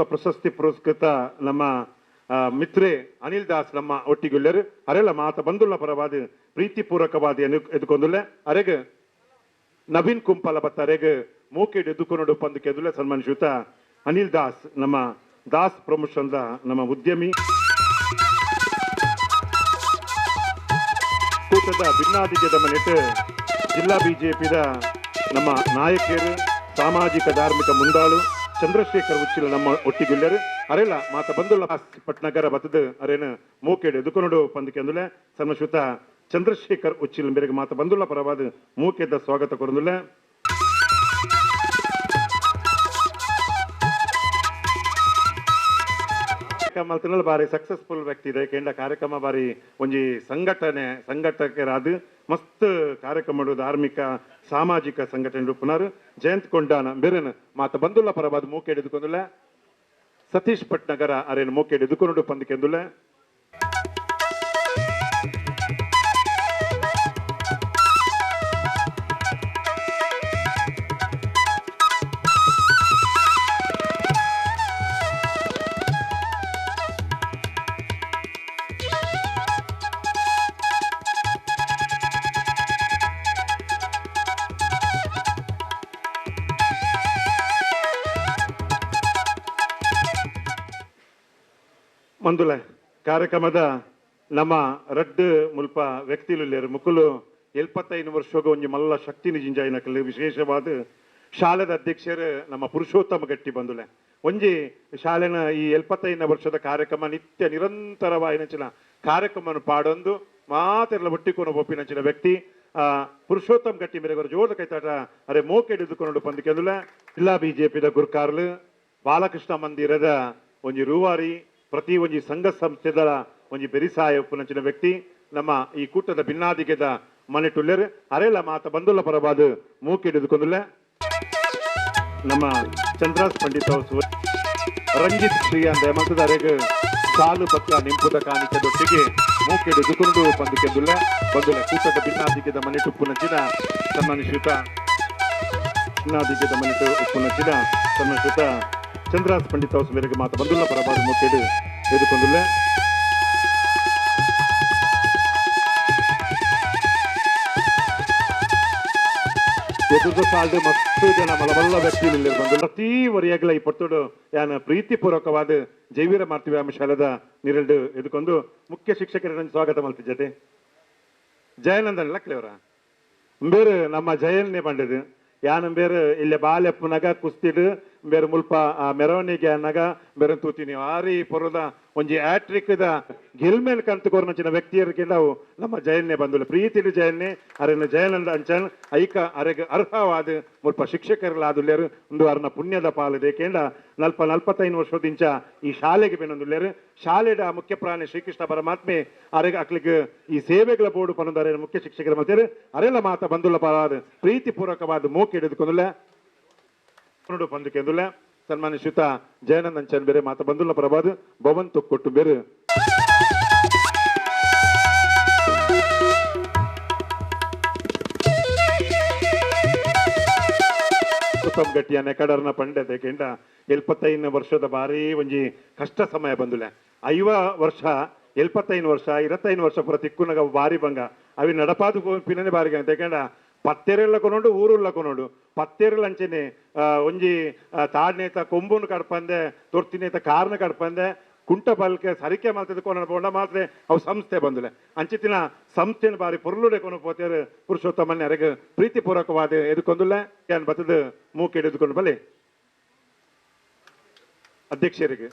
S3: ಪ್ರಶಸ್ತಿ ಪುರಸ್ಕೃತ ನಮ್ಮ ಮಿತ್ರೆ ಅನಿಲ್ ದಾಸ್ ನಮ್ಮ ಒಟ್ಟಿಗುಳ್ಳರು ಅರೆಲ್ಲ ಮಾತ ಬಂದುಲ್ಲ ಪರವಾದ ಪ್ರೀತಿಪೂರ್ವಕವಾದ ಎದುಕೊಂದುಲ್ಲೆ ಅರೆಗ ನವೀನ್ ಕುಂಪಲ ಬತ್ತ ಅರೆಗ ಮೂಕೆಡ್ ಎದುಕೊಂಡು ಪಂದುಕೆದುಲ್ಲೆ ಸನ್ಮಾನಿಸುತ್ತ ಅನಿಲ್ ದಾಸ್ ನಮ್ಮ ದಾಸ್ ಪ್ರಮೋಷನ್ ನಮ್ಮ ಉದ್ಯಮಿ ಕೂಟದ ಭಿನ್ನಾಧಿಕ್ಯದ ಮನೆಟ್ಟು ಜಿಲ್ಲಾ ಬಿಜೆಪಿದ ನಮ್ಮ ನಾಯಕರು ಸಾಮಾಜಿಕ ಧಾರ್ಮಿಕ ಮುಂದಾಳು ಚಂದ್ರಶೇಖರ್ ಉಚ್ಚಿಲ ನಮ್ಮ ಒಟ್ಟಿಗುಳ್ಳರು ಅರೆಲ್ಲ ಮಾತ ಬಂದುಲ್ಲ ಪಟ್ನಗರ ಬತ್ತದ ಅರೇನು ಮೂಕೆಡ್ ಎದುಕೊಂಡು ಪಂದುಕೆಂದುಲೆ ಸನ್ಮಶುತ ಚಂದ್ರಶೇಖರ್ ಉಚ್ಚಿಲ ಮೇರೆಗೆ ಮಾತ ಬಂದುಲ್ಲ ಪರವಾದ ಮೂಕೆದ ಸ್ವಾಗತ ಕೊರಂದುಲೆ ಮಲ್ತಿನಲ್ಲಿ ಬಾರಿ ಸಕ್ಸಸ್ಫುಲ್ ವ್ಯಕ್ತಿ ಇದೆ ಕೇಂದ್ರ ಕಾರ್ಯಕ್ರಮ ಬಾರಿ ಒಂಜಿ ಸಂಘಟಕರಾದ ಮಸ್ತ್ ಕಾರ್ಯಕ್ರಮ ಧಾರ್ಮಿಕ ಸಾಮಾಜಿಕ ಸಂಘಟನೆ ಪುನರ್ ಜಯಂತ್ ಕೊಂಡಾನ ಬೇರೆನ ಮಾತ ಬಂದುಲ್ಲ ಪರವಾದ ಮೂಕೆಡ್ ಎದುಕೊಂದುಲೆ ಸತೀಶ್ ಪಟ್ನಗರ ಅರೇನು ಮೂಕೆಡ್ ಎದುಕೊಂಡು ಪಂದಿಕೆಂದುಲೆ ಮಂದುಲ ಕಾರ್ಯಕ್ರಮದ ನಮ್ಮ ರಡ್ಡ್ ಮುಲ್ಪ ವ್ಯಕ್ತಿಲು ಮುಕ್ಕುಲು 75 ವರ್ಷಗ ಒಂಜಿ ಮಲ್ಲ ಶಕ್ತಿ ನಿಜಿಂಜಾಯಿನಕಲ್ ವಿಶೇಷವಾದ ಶಾಲೆದ ಅಧ್ಯಕ್ಷರು ನಮ್ಮ ಪುರುಷೋತ್ತಮ ಗಟ್ಟಿ ಬಂದುಲೆ ಒಂಜಿ ಶಾಲೆನ ಈ 75 ವರ್ಷದ ಕಾರ್ಯಕ್ರಮ ನಿತ್ಯ ನಿರಂತರವಾಯಿನಂಚಿನ ಕಾರ್ಯಕ್ರಮ ಪಾಡೊಂದು ಮಾತೆಲ್ಲ ಒಟ್ಟಿಕೊಂಡು ಒಪ್ಪಿನಂಚಿನ ವ್ಯಕ್ತಿ ಪುರುಷೋತ್ತಮ ಗಟ್ಟಿ ಮೇರೆಗರ ಜೋರದ ಕೈತಾಟ ಅರೆ ಮೋಕೆ ಹಿಡಿದುಕೊಂಡು ಪಂದಿಕೆಂದುಲ ಜಿಲ್ಲಾ ಬಿಜೆಪಿದ ಗುರ್ಕಾರ್ಲು ಬಾಲಕೃಷ್ಣ ಮಂದಿರದ ಒಂಜಿ ರೂವಾರಿ ಪ್ರತಿ ಒಂಜಿ ಸಂಘ ಸಂಸ್ಥೆದ ಒಂಜಿ ಬೆರಿಸಾಯ ಉಪ್ಪುನಂಚಿನ ವ್ಯಕ್ತಿ ನಮ್ಮ ಈ ಕೂಟದ ಭಿನ್ನಾಧಿಕೆದ ಮನೆ ಟುಲ್ಲೆರು ಅರೆಲ್ಲ ಮಾತ ಬಂದುಲ್ಲ ಪರವಾದ ಮೂಕೆ ಹಿಡಿದುಕೊಂದುಲ್ಲ ನಮ್ಮ ಚಂದ್ರಾಸ್ ಪಂಡಿತ್ ಹೌಸ್ ರಂಜಿತ್ ಶ್ರೀ ಅಂದ ಮತದ ಅರೆಗೆ ಸಾಲು ಪಕ್ಕ ನಿಂಪುದ ಕಾಣಿಕೆದೊಟ್ಟಿಗೆ ಮೂಕೆ ಹಿಡಿದುಕೊಂಡು ಪಂದಿಕೆಂದುಲ್ಲ ಬಂದುಲ್ಲ ಕೂಟದ ಭಿನ್ನಾಧಿಕೆದ ಮನೆ ಉಪ್ಪುನಂಚಿನ ಸನ್ಮಾನಿಸುತ್ತ ಭಿನ್ನಾಧಿಕೆದ ಮನೆ ಉಪ್ಪುನಂಚಿನ ಸನ್ಮಾನಿಸುತ್ತ ಚಂದ್ರಾಸ್ ಪಂಡಿತ್ ಹೌಸ್ ಮೇರೆಗೆ ಮಾತ ಬಂದುಲ್ಲ ಪರವಾದ ಮೂಕೆಡು ಎದುಕೊಂದುಲ್ಲ ಎದುರು ಸಾಲ್ದು ಮಸ್ತು ಜನ ಮಲಮಲ್ಲ ವ್ಯಕ್ತಿಯಲ್ಲಿ ಬಂದು ಪ್ರತಿ ವರಿಯಾಗಲ ಈ ಪೊತ್ತುಡು ಯಾನ ಪ್ರೀತಿಪೂರ್ವಕವಾದ ಜೈವೀರ ಮಾರ್ತಿವ್ಯಾಮ ಶಾಲೆದ ನಿರಲ್ಡು ಎದುಕೊಂಡು ಮುಖ್ಯ ಶಿಕ್ಷಕರನ್ನು ಸ್ವಾಗತ ಮಾಡ್ತಿದ್ದತೆ ಜಯನಂದನ್ ಲಕ್ಲೆಯವರ ಬೇರೆ ನಮ್ಮ ಜಯನ್ನೇ ಬಂಡದು ಯಾನ ಬೇರೆ ಇಲ್ಲೇ ಬಾಲ್ಯಪ್ಪನಾಗ ಕುಸ್ತಿಡು ಬೇರೆ ಮುಲ್ಪ ಆ ಮೆರವಣಿಗೆ ಅನ್ನಗ ಬೇರೆ ತೂತೀನಿ ಆರಿ ಪೊರದ ಒಂಜಿ ಆಟ್ರಿಕ್ದ ಗೆಲ್ಮೇಲ್ ಕಂತುಕೋರ್ನಂಚಿನ ವ್ಯಕ್ತಿಯರಿಗೆ ನಾವು ನಮ್ಮ ಜಯನ್ನೇ ಬಂದುಲ್ಲ ಪ್ರೀತಿಡು ಜಯನ್ನೇ ಅರೆನ ಜಯನಂದ ಅಂಚನ್ ಐಕ ಅರೆಗೆ ಅರ್ಹವಾದ ಮುಲ್ಪ ಶಿಕ್ಷಕರಲ್ಲಾದುಲ್ಲೇರು ಒಂದು ಅರ್ನ ಪುಣ್ಯದ ಪಾಲದೆ ಕೇಂದ್ರ 45 ವರ್ಷದಿಂಚ ಈ ಶಾಲೆಗೆ ಬೆನ್ನೊಂದುಲ್ಲೇರು ಶಾಲೆಡ ಮುಖ್ಯ ಪ್ರಾಣಿ ಶ್ರೀಕೃಷ್ಣ ಪರಮಾತ್ಮೆ ಅರೆಗೆ ಅಕ್ಲಿಗೆ ಈ ಸೇವೆಗಳ ಬೋರ್ಡು ಪನ್ನೊಂದು ಅರೆ ಮುಖ್ಯ ಶಿಕ್ಷಕರ ಮತ್ತೇರು ಅರೆಲ್ಲ ಮಾತ ಬಂದುಲ್ಲ ಪಾದ ಪ್ರೀತಿ ಪೂರ್ವಕವಾದ ಮೂಕೆ ಹಿಡಿದುಕೊಂಡುಲ್ಲ ಬಂದುಕೆಂದುಲ್ಲ ಸನ್ಮಾನ್ಯ ಶ್ರೀಯುತ ಜಯನಂದ್ ಅಂಚನ್ ಬೇರೆ ಮಾತ ಬಂದುಲ್ಲ ಪ್ರಭಾದ್ ಭವನ್ ಕೊಟ್ಟು ಬೇರೆ ಉತ್ತಮ್ ಗಟ್ಟಿಯ ನೆಕಡರ್ನ ಪಂಡತೆ ಕೆಂಡ 75 ವರ್ಷದ ಬಾರಿ ಒಂಜಿ ಕಷ್ಟ ಸಮಯ ಬಂದುಲೆ 5 ವರ್ಷ 75 ವರ್ಷ 25 ವರ್ಷ ಪುರ ತಿಕ್ಕುನಗ ಬಾರಿ ಬಂಗ ಅವಿ ನಡಪಾದು ಪಿನನೆ ಬಾರಿಗೆ ಅಂತ ಕೆಂಡ ಪತ್ತೆರೆಲ್ಲ ಕೊನೋಡು ಊರುಲ್ಲ ಕೊನೋಡು ಪತ್ತೆರೆಲ್ಲ ಅಂಚೆನೆ ಒಂಜಿ ತಾಡ್ನೇತ ಕೊಂಬುನು ಕಡ್ಪಂದೆ ತೊರ್ತಿನೇತ ಕಾರ್ನ ಕಡ್ಪಂದೆ ಕುಂಟ ಬಲ್ಕೆ ಸರಿಕೆ ಮಾತದ ಕೊನ ಬೋಂಡ ಮಾತ್ರ ಅವು ಸಂಸ್ಥೆ ಬಂದುಲೆ ಅಂಚಿತಿನ ಸಂಸ್ಥೆನ ಬಾರಿ ಪೊರ್ಲುಡೆ ಕೊನ ಪೋತೇರು ಪುರುಷೋತ್ತಮನ್ನೇ ಅರೆಗೆ ಪ್ರೀತಿ ಪೂರ್ವಕವಾದ ಎದುಕೊಂದುಲ್ಲ ಏನ್ ಬತ್ತದ ಮೂಕೆ ಹಿಡಿದುಕೊಂಡು ಬಲೆ ಅಧ್ಯಕ್ಷರಿಗೆ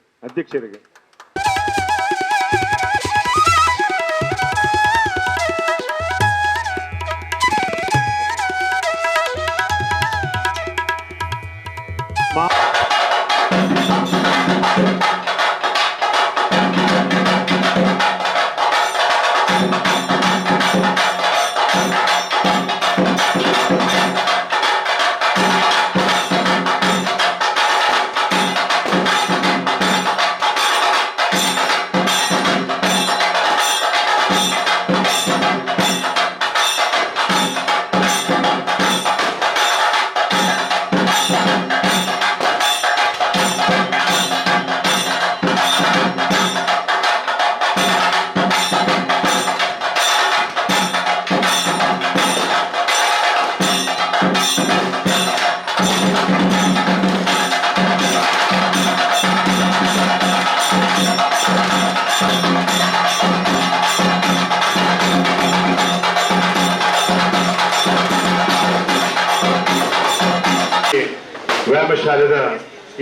S3: ವ್ಯಾಯಾಮ ಶಾಲೆದ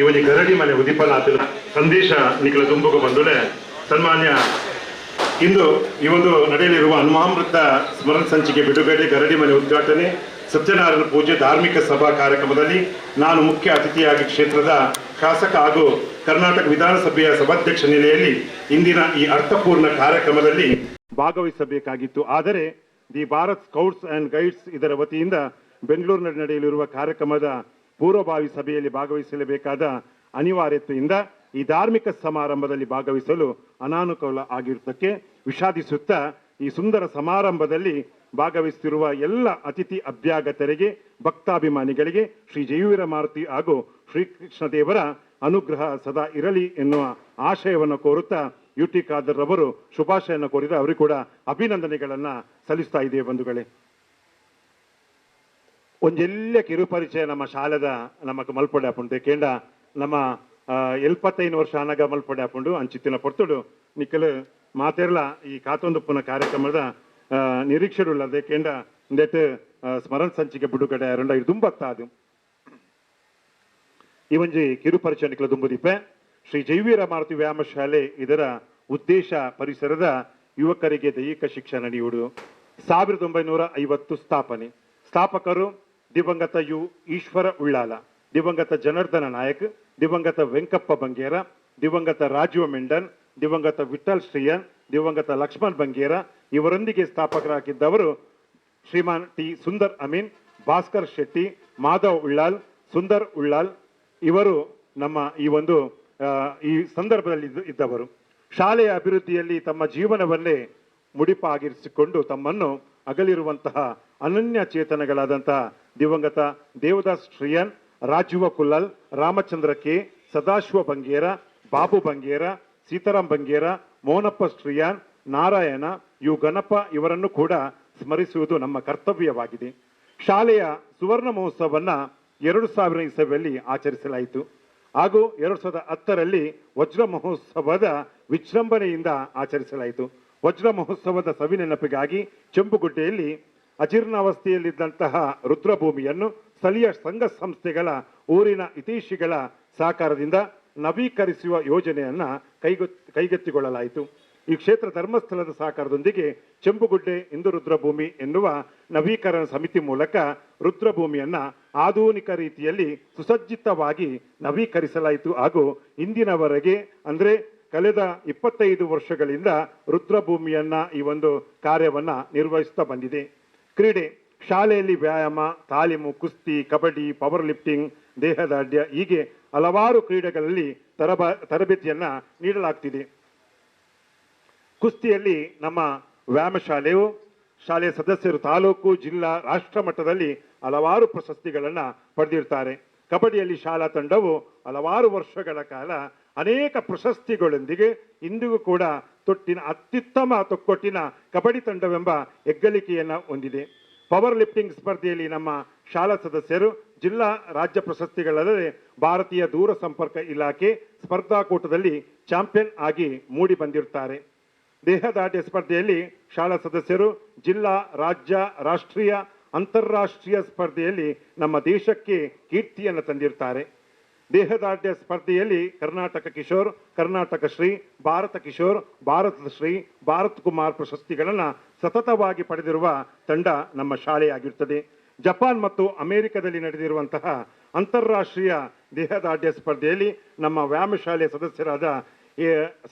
S3: ಇವನಿ ಗರಡಿ ಮನೆ ಉದಿಪನಾಥ ಸಂದೇಶ ನಿಖಲ ತುಂಬುಗ ಬಂದುಲೆ ಸನ್ಮಾನ್ಯ ಇಂದು ಈ ಒಂದು ನಡೆಯಲಿರುವ ಹನುಮಾಮೃತ ಸ್ಮರಣ ಸಂಚಿಕೆ ಬಿಡುಗಡೆ ಗರಡಿ ಮನೆ ಉದ್ಘಾಟನೆ ಸತ್ಯನಾರಾಯಣ ಪೂಜೆ ಧಾರ್ಮಿಕ ಸಭಾ ಕಾರ್ಯಕ್ರಮದಲ್ಲಿ ನಾನು ಮುಖ್ಯ ಅತಿಥಿಯಾಗಿ ಕ್ಷೇತ್ರದ ಶಾಸಕ ಹಾಗೂ ಕರ್ನಾಟಕ ವಿಧಾನಸಭೆಯ ಸಭಾಧ್ಯಕ್ಷ ನೆಲೆಯಲ್ಲಿ ಇಂದಿನ ಈ ಅರ್ಥಪೂರ್ಣ ಕಾರ್ಯಕ್ರಮದಲ್ಲಿ ಭಾಗವಹಿಸಬೇಕಾಗಿತ್ತು. ಆದರೆ the Bharat scouts and guides ಇದರ ವತಿಯಿಂದ ಬೆಂಗಳೂರಿನಲ್ಲಿ ನಡೆಯಲಿರುವ ಕಾರ್ಯಕ್ರಮದ ಪೂರ್ವಭಾವಿ ಸಭೆಯಲ್ಲಿ ಭಾಗವಹಿಸಲೇಬೇಕಾದ ಅನಿವಾರ್ಯತೆಯಿಂದ ಈ ಧಾರ್ಮಿಕ ಸಮಾರಂಭದಲ್ಲಿ ಭಾಗವಹಿಸಲು ಅನಾನುಕೂಲ ಆಗಿರುವುದಕ್ಕೆ ವಿಷಾದಿಸುತ್ತಾ ಈ ಸುಂದರ ಸಮಾರಂಭದಲ್ಲಿ ಭಾಗವಹಿಸುತ್ತಿರುವ ಎಲ್ಲ ಅತಿಥಿ ಅಭ್ಯಾಗತರಿಗೆ ಭಕ್ತಾಭಿಮಾನಿಗಳಿಗೆ ಶ್ರೀ ಜಯವೀರ ಮಾರುತಿ ಹಾಗೂ ಶ್ರೀಕೃಷ್ಣ ದೇವರ ಅನುಗ್ರಹ ಸದಾ ಇರಲಿ ಎನ್ನುವ ಆಶಯವನ್ನು ಕೋರುತ್ತಾ ಯುಟಿ ಖಾದರ್ ಅವರು ಶುಭಾಶಯವನ್ನು ಕೋರಿದ ಅವರಿಗೂ ಕೂಡ ಅಭಿನಂದನೆಗಳನ್ನ ಸಲ್ಲಿಸ್ತಾ ಇದ್ದೇವೆ ಬಂಧುಗಳೇ. ಒಂದೆಲ್ಲ ಕಿರುಪರಿಚಯ ನಮ್ಮ ಶಾಲೆದ ನಮಕ್ ಮಲ್ಪಡೆ ಹಾಪುಂಡು ಕೇಂಡ ನಮ್ಮ 75 ವರ್ಷ ಅನಗ ಮಲ್ಪಡೆ ಹಾಪುಂಡು ಅಂಚಿತ್ತಿನ ಪೊರ್ತುಡು ನಿಕ್ಕಲು ಮಾತೆರ್ಲ ಈ ಕಾತೊಂದುಪ್ಪುನ ಕಾರ್ಯಕ್ರಮದ ನಿರೀಕ್ಷೆಡುಳ್ಳದೆ ಕೇಂಡ ಇಂದೆಟ್ ಸ್ಮರಣ ಸಂಚಿಕೆ ಬಿಡುಗಡೆ 2029 ಈ ಒಂಜಿ ಕಿರುಪರಿಚಯ ನಿಕ್ಕಲ ದುಂಬುದಿಪ್ಪೆ ಶ್ರೀ ಜಯವೀರ ಮಾರುತಿ ವ್ಯಾಯಾಮ ಶಾಲೆ ಇದರ ಉದ್ದೇಶ ಪರಿಸರದ ಯುವಕರಿಗೆ ದೈಹಿಕ ಶಿಕ್ಷಣ ನೀಡುವುದು. 1950 ಸ್ಥಾಪನೆ. ಸ್ಥಾಪಕರು ದಿವಂಗತ ಯು ಈಶ್ವರ ಉಳ್ಳಾಲ, ದಿವಂಗತ ಜನಾರ್ದನ ನಾಯಕ್, ದಿವಂಗತ ವೆಂಕಪ್ಪ ಬಂಗೇರ, ದಿವಂಗತ ರಾಜೀವ ಮೆಂಡನ್, ದಿವಂಗತ ವಿಠಲ್ ಶ್ರೀಯನ್, ದಿವಂಗತ ಲಕ್ಷ್ಮಣ್ ಬಂಗೇರ ಇವರೊಂದಿಗೆ ಸ್ಥಾಪಕರಾಗಿದ್ದವರು ಶ್ರೀಮಾನ್ ಟಿ ಸುಂದರ್ ಅಮೀನ್, ಭಾಸ್ಕರ್ ಶೆಟ್ಟಿ, ಮಾಧವ್ ಉಳ್ಳಾಲ್, ಸುಂದರ್ ಉಳ್ಳಾಲ್ ಇವರು ನಮ್ಮ ಈ ಸಂದರ್ಭದಲ್ಲಿ ಇದ್ದವರು. ಶಾಲೆಯ ಅಭಿವೃದ್ಧಿಯಲ್ಲಿ ತಮ್ಮ ಜೀವನವನ್ನೇ ಮುಡಿಪಾಗಿರಿಸಿಕೊಂಡು ತಮ್ಮನ್ನು ಅಗಲಿರುವಂತಹ ಅನನ್ಯ ಚೇತನಗಳಾದಂತಹ ದಿವಂಗತ ದೇವದಾಸ್ ಶ್ರೀಯನ್, ರಾಜೀವ ಕುಲ್ಲಲ್, ರಾಮಚಂದ್ರ ಕೆ, ಸದಾಶಿವ ಬಂಗೇರ, ಬಾಬು ಬಂಗೇರ, ಸೀತಾರಾಮ್ ಬಂಗೇರ, ಮೋನಪ್ಪ ಶ್ರೀಯಾನ್, ನಾರಾಯಣ, ಯು ಗಣಪ ಇವರನ್ನು ಕೂಡ ಸ್ಮರಿಸುವುದು ನಮ್ಮ ಕರ್ತವ್ಯವಾಗಿದೆ. ಶಾಲೆಯ ಸುವರ್ಣ ಮಹೋತ್ಸವವನ್ನು 2000 ಇಸವಿಯಲ್ಲಿ ಆಚರಿಸಲಾಯಿತು ಹಾಗೂ 2010ರಲ್ಲಿ ವಜ್ರ ಮಹೋತ್ಸವದ ವಿಜೃಂಭಣೆಯಿಂದ ಆಚರಿಸಲಾಯಿತು. ವಜ್ರ ಮಹೋತ್ಸವದ ಸವಿನೆನಪಿಗಾಗಿ ಚೆಂಬುಗುಡ್ಡೆಯಲ್ಲಿ ಅಜೀರ್ಣಾವಸ್ಥೆಯಲ್ಲಿದ್ದಂತಹ ರುದ್ರಭೂಮಿಯನ್ನು ಸ್ಥಳೀಯ ಸಂಘ ಸಂಸ್ಥೆಗಳ ಊರಿನ ಹಿತೈಷಿಗಳ ಸಹಕಾರದಿಂದ ನವೀಕರಿಸುವ ಯೋಜನೆಯನ್ನು ಕೈಗೆತ್ತಿಕೊಳ್ಳಲಾಯಿತು. ಈ ಕ್ಷೇತ್ರ ಧರ್ಮಸ್ಥಳದ ಸಹಕಾರದೊಂದಿಗೆ ಚೆಂಬುಗುಡ್ಡೆ ಇಂದು ರುದ್ರಭೂಮಿ ಎನ್ನುವ ನವೀಕರಣ ಸಮಿತಿ ಮೂಲಕ ರುದ್ರಭೂಮಿಯನ್ನು ಆಧುನಿಕ ರೀತಿಯಲ್ಲಿ ಸುಸಜ್ಜಿತವಾಗಿ ನವೀಕರಿಸಲಾಯಿತು. ಹಾಗೂ ಇಂದಿನವರೆಗೆ ಅಂದರೆ ಕಳೆದ 25 ವರ್ಷಗಳಿಂದ ರುದ್ರಭೂಮಿಯನ್ನು ಈ ಒಂದು ಕಾರ್ಯವನ್ನು ನಿರ್ವಹಿಸ್ತಾ ಬಂದಿದೆ. ಕ್ರೀಡೆ ಶಾಲೆಯಲ್ಲಿ ವ್ಯಾಯಾಮ, ತಾಲೀಮು, ಕುಸ್ತಿ, ಕಬಡ್ಡಿ, ಪವರ್ ಲಿಫ್ಟಿಂಗ್, ದೇಹದಾಢ್ಯ ಹೀಗೆ ಹಲವಾರು ಕ್ರೀಡೆಗಳಲ್ಲಿ ತರಬೇತಿಯನ್ನು ನೀಡಲಾಗ್ತಿದೆ. ಕುಸ್ತಿಯಲ್ಲಿ ನಮ್ಮ ವ್ಯಾಯಾಮ ಶಾಲೆಯ ಸದಸ್ಯರು ತಾಲೂಕು, ಜಿಲ್ಲಾ, ರಾಷ್ಟ್ರ ಮಟ್ಟದಲ್ಲಿ ಹಲವಾರು ಪ್ರಶಸ್ತಿಗಳನ್ನು ಪಡೆದಿರ್ತಾರೆ. ಕಬಡ್ಡಿಯಲ್ಲಿ ಶಾಲಾ ತಂಡವು ಹಲವಾರು ವರ್ಷಗಳ ಕಾಲ ಅನೇಕ ಪ್ರಶಸ್ತಿಗಳೊಂದಿಗೆ ಇಂದಿಗೂ ಕೂಡ ಅತ್ಯುತ್ತಮ ತೊಕ್ಕೊಟ್ಟಿನ ಕಬಡ್ಡಿ ತಂಡವೆಂಬ ಹೆಗ್ಗಳಿಕೆಯನ್ನು ಹೊಂದಿದೆ. ಪವರ್ ಲಿಫ್ಟಿಂಗ್ ಸ್ಪರ್ಧೆಯಲ್ಲಿ ನಮ್ಮ ಶಾಲಾ ಸದಸ್ಯರು ಜಿಲ್ಲಾ, ರಾಜ್ಯ ಪ್ರಶಸ್ತಿಗಳಲ್ಲದೆ ಭಾರತೀಯ ದೂರ ಸಂಪರ್ಕ ಇಲಾಖೆ ಸ್ಪರ್ಧಾಕೂಟದಲ್ಲಿ ಚಾಂಪಿಯನ್ ಆಗಿ ಮೂಡಿ ಬಂದಿರುತ್ತಾರೆ. ದೇಹದಾಢ್ಯ ಸ್ಪರ್ಧೆಯಲ್ಲಿ ಶಾಲಾ ಸದಸ್ಯರು ಜಿಲ್ಲಾ, ರಾಜ್ಯ, ರಾಷ್ಟ್ರೀಯ, ಅಂತಾರಾಷ್ಟ್ರೀಯ ಸ್ಪರ್ಧೆಯಲ್ಲಿ ನಮ್ಮ ದೇಶಕ್ಕೆ ಕೀರ್ತಿಯನ್ನು ತಂದಿರುತ್ತಾರೆ. ದೇಹದಾಢ್ಯ ಸ್ಪರ್ಧೆಯಲ್ಲಿ ಕರ್ನಾಟಕ ಕಿಶೋರ್, ಕರ್ನಾಟಕ ಶ್ರೀ, ಭಾರತ ಕಿಶೋರ್, ಭಾರತ ಶ್ರೀ, ಭಾರತ್ ಕುಮಾರ್ ಪ್ರಶಸ್ತಿಗಳನ್ನು ಸತತವಾಗಿ ಪಡೆದಿರುವ ತಂಡ ನಮ್ಮ ಶಾಲೆಯಾಗಿರುತ್ತದೆ. ಜಪಾನ್ ಮತ್ತು ಅಮೆರಿಕದಲ್ಲಿ ನಡೆದಿರುವಂತಹ ಅಂತಾರಾಷ್ಟ್ರೀಯ ದೇಹದಾಢ್ಯ ಸ್ಪರ್ಧೆಯಲ್ಲಿ ನಮ್ಮ ವ್ಯಾಯಾಮ ಶಾಲೆಯ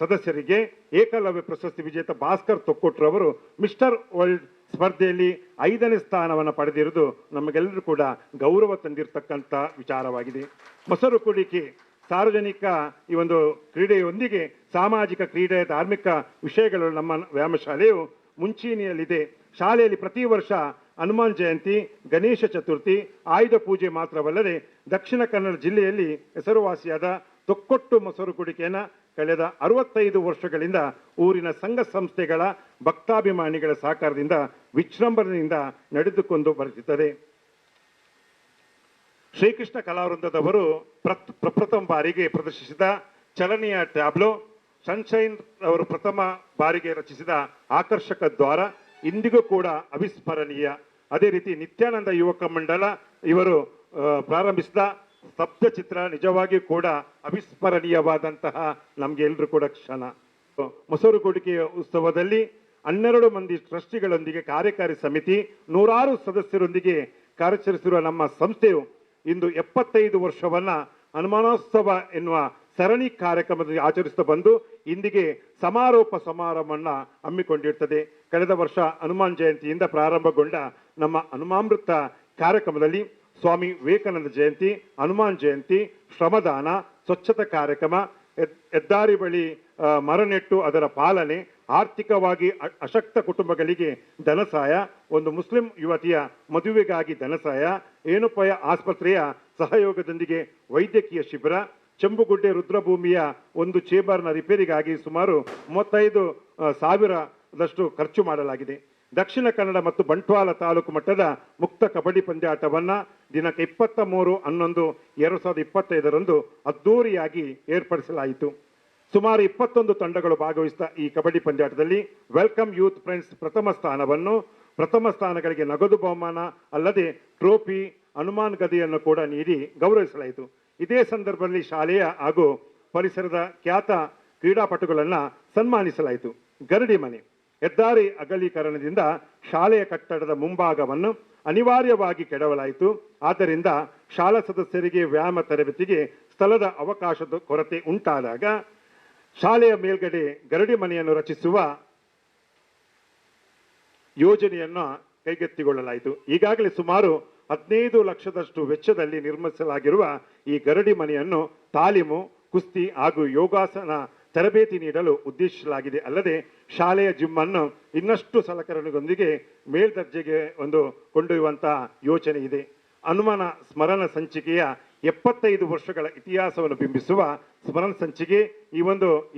S3: ಸದಸ್ಯರಿಗೆ ಏಕಲವ್ಯ ಪ್ರಶಸ್ತಿ ವಿಜೇತ ಭಾಸ್ಕರ್ ತೊಕ್ಕೊಟ್ರವರು ಮಿಸ್ಟರ್ ವರ್ಲ್ಡ್ ಸ್ಪರ್ಧೆಯಲ್ಲಿ 5ನೇ ಸ್ಥಾನವನ್ನು ಪಡೆದಿರುವುದು ನಮಗೆಲ್ಲರೂ ಕೂಡ ಗೌರವ ತಂದಿರತಕ್ಕಂಥ ವಿಚಾರವಾಗಿದೆ. ಮೊಸರು ಕುಡಿಕೆ ಸಾರ್ವಜನಿಕ ಈ ಒಂದು ಕ್ರೀಡೆಯೊಂದಿಗೆ ಸಾಮಾಜಿಕ, ಕ್ರೀಡೆ, ಧಾರ್ಮಿಕ ವಿಷಯಗಳು ನಮ್ಮ ವ್ಯಾಯಾಮ ಶಾಲೆಯು ಮುಂಚೂಣಿಯಲ್ಲಿದೆ. ಶಾಲೆಯಲ್ಲಿ ಪ್ರತಿ ವರ್ಷ ಹನುಮಾನ್ ಜಯಂತಿ, ಗಣೇಶ ಚತುರ್ಥಿ, ಆಯುಧ ಪೂಜೆ ಮಾತ್ರವಲ್ಲದೆ ದಕ್ಷಿಣ ಕನ್ನಡ ಜಿಲ್ಲೆಯಲ್ಲಿ ಹೆಸರುವಾಸಿಯಾದ ತೊಕ್ಕೊಟ್ಟು ಮೊಸರು ಕುಡಿಕೆಯನ್ನು ಕಳೆದ 65 ವರ್ಷಗಳಿಂದ ಊರಿನ ಸಂಘ ಸಂಸ್ಥೆಗಳ ಭಕ್ತಾಭಿಮಾನಿಗಳ ಸಹಕಾರದಿಂದ ವಿಜೃಂಭಣೆಯಿಂದ ನಡೆದುಕೊಂಡು ಬರುತ್ತಿದ್ದಾರೆ. ಶ್ರೀಕೃಷ್ಣ ಕಲಾವೃಂದದವರು ಪ್ರಪ್ರಥಮ ಬಾರಿಗೆ ಪ್ರದರ್ಶಿಸಿದ ಚಲನೆಯ ಟ್ಯಾಬ್ಲೋ, ಸನ್ಶೈನ್ ಅವರು ಪ್ರಥಮ ಬಾರಿಗೆ ರಚಿಸಿದ ಆಕರ್ಷಕ ದ್ವಾರ ಇಂದಿಗೂ ಕೂಡ ಅವಿಸ್ಮರಣೀಯ. ಅದೇ ರೀತಿ ನಿತ್ಯಾನಂದ ಯುವಕ ಮಂಡಲ ಇವರು ಪ್ರಾರಂಭಿಸಿದ ಸ್ತಬ್ಧ ಚಿತ್ರ ನಿಜವಾಗಿಯೂ ಕೂಡ ಅವಿಸ್ಮರಣೀಯವಾದಂತಹ ನಮಗೆ ಎಲ್ಲರೂ ಕೂಡ ಕ್ಷಣ. ಮೊಸರು ಕುಡಿಕೆಯ ಉತ್ಸವದಲ್ಲಿ 12 ಮಂದಿ ಟ್ರಸ್ಟಿಗಳೊಂದಿಗೆ ಕಾರ್ಯಕಾರಿ ಸಮಿತಿ, 100 ಸದಸ್ಯರೊಂದಿಗೆ ಕಾರ್ಯಾಚರಿಸಿರುವ ನಮ್ಮ ಸಂಸ್ಥೆಯು ಇಂದು 75 ವರ್ಷವನ್ನ ಹನುಮಾನೋತ್ಸವ ಎನ್ನುವ ಸರಣಿ ಕಾರ್ಯಕ್ರಮದಲ್ಲಿ ಆಚರಿಸುತ್ತಾ ಬಂದು ಇಂದಿಗೆ ಸಮಾರೋಪ ಸಮಾರಂಭವನ್ನು ಹಮ್ಮಿಕೊಂಡಿರುತ್ತದೆ. ಕಳೆದ ವರ್ಷ ಹನುಮಾನ್ ಜಯಂತಿಯಿಂದ ಪ್ರಾರಂಭಗೊಂಡ ನಮ್ಮ ಹನುಮಾಮೃತ ಕಾರ್ಯಕ್ರಮದಲ್ಲಿ ಸ್ವಾಮಿ ವಿವೇಕಾನಂದ ಜಯಂತಿ, ಹನುಮಾನ್ ಜಯಂತಿ, ಶ್ರಮದಾನ, ಸ್ವಚ್ಛತಾ ಕಾರ್ಯಕ್ರಮ, ಹೆದ್ದಾರಿ ಬಳಿ ಮರ ನೆಟ್ಟು ಅದರ ಪಾಲನೆ, ಆರ್ಥಿಕವಾಗಿ ಅಶಕ್ತ ಕುಟುಂಬಗಳಿಗೆ ಧನಸಹಾಯ, ಒಂದು ಮುಸ್ಲಿಂ ಯುವತಿಯ ಮದುವೆಗಾಗಿ ಧನಸಹಾಯ, ಏನುಪಾಯ ಆಸ್ಪತ್ರೆಯ ಸಹಯೋಗದೊಂದಿಗೆ ವೈದ್ಯಕೀಯ ಶಿಬಿರ, ಚೆಂಬುಗುಡ್ಡೆ ರುದ್ರಭೂಮಿಯ ಒಂದು ಚೇಂಬರ್ನ ರಿಪೇರಿಗಾಗಿ ಸುಮಾರು 35,000ದಷ್ಟು ಖರ್ಚು ಮಾಡಲಾಗಿದೆ. ದಕ್ಷಿಣ ಕನ್ನಡ ಮತ್ತು ಬಂಟ್ವಾಳ ತಾಲೂಕು ಮಟ್ಟದ ಮುಕ್ತ ಕಬಡ್ಡಿ ಪಂದ್ಯಾಟವನ್ನು ದಿನಾಂಕ 23/11/2025 ಅದ್ದೂರಿಯಾಗಿ ಏರ್ಪಡಿಸಲಾಯಿತು. ಸುಮಾರು 21 ತಂಡಗಳು ಭಾಗವಹಿಸಿದ ಈ ಕಬಡ್ಡಿ ಪಂದ್ಯಾಟದಲ್ಲಿ ವೆಲ್ಕಮ್ ಯೂತ್ ಫ್ರೆಂಡ್ಸ್ ಪ್ರಥಮ ಸ್ಥಾನಗಳಿಗೆ ನಗದು ಬಹುಮಾನ ಅಲ್ಲದೆ ಟ್ರೋಫಿ, ಹನುಮಾನ್ ಗದೆಯನ್ನು ಕೂಡ ನೀಡಿ ಗೌರವಿಸಲಾಯಿತು. ಇದೇ ಸಂದರ್ಭದಲ್ಲಿ ಶಾಲೆಯ ಹಾಗೂ ಪರಿಸರದ ಖ್ಯಾತ ಕ್ರೀಡಾಪಟುಗಳನ್ನು ಸನ್ಮಾನಿಸಲಾಯಿತು. ಗರಡಿ ಮನೆ ಹೆದ್ದಾರಿ ಅಗಲೀಕರಣದಿಂದ ಶಾಲೆಯ ಕಟ್ಟಡದ ಮುಂಭಾಗವನ್ನು ಅನಿವಾರ್ಯವಾಗಿ ಕೆಡವಲಾಯಿತು. ಆದ್ದರಿಂದ ಶಾಲಾ ಸದಸ್ಯರಿಗೆ ವ್ಯಾಯಾಮ ತರಬೇತಿಗೆ ಸ್ಥಳದ ಅವಕಾಶದ ಕೊರತೆ ಉಂಟಾದಾಗ ಶಾಲೆಯ ಮೇಲ್ಗಡೆ ಗರಡಿ ಮನೆಯನ್ನು ರಚಿಸುವ ಯೋಜನೆಯನ್ನು ಕೈಗೆತ್ತಿಕೊಳ್ಳಲಾಯಿತು. ಈಗಾಗಲೇ ಸುಮಾರು 15 ಲಕ್ಷದಷ್ಟು ವೆಚ್ಚದಲ್ಲಿ ನಿರ್ಮಿಸಲಾಗಿರುವ ಈ ಗರಡಿ ಮನೆಯನ್ನು ತಾಲೀಮು, ಕುಸ್ತಿ ಹಾಗೂ ಯೋಗಾಸನ ತರಬೇತಿ ನೀಡಲು ಉದ್ದೇಶಿಸಲಾಗಿದೆ. ಅಲ್ಲದೆ ಶಾಲೆಯ ಜಿಮ್ ಅನ್ನು ಇನ್ನಷ್ಟು ಸಲಕರಣೆಗಳೊಂದಿಗೆ ಮೇಲ್ದರ್ಜೆಗೆ ಕೊಂಡೊಯ್ಯುವಂತಹ ಯೋಚನೆ ಇದೆ. ಹನುಮನ ಸ್ಮರಣ ಸಂಚಿಕೆಯ 75 ವರ್ಷಗಳ ಇತಿಹಾಸವನ್ನು ಬಿಂಬಿಸುವ ಸ್ಮರಣ ಸಂಚಿಕೆ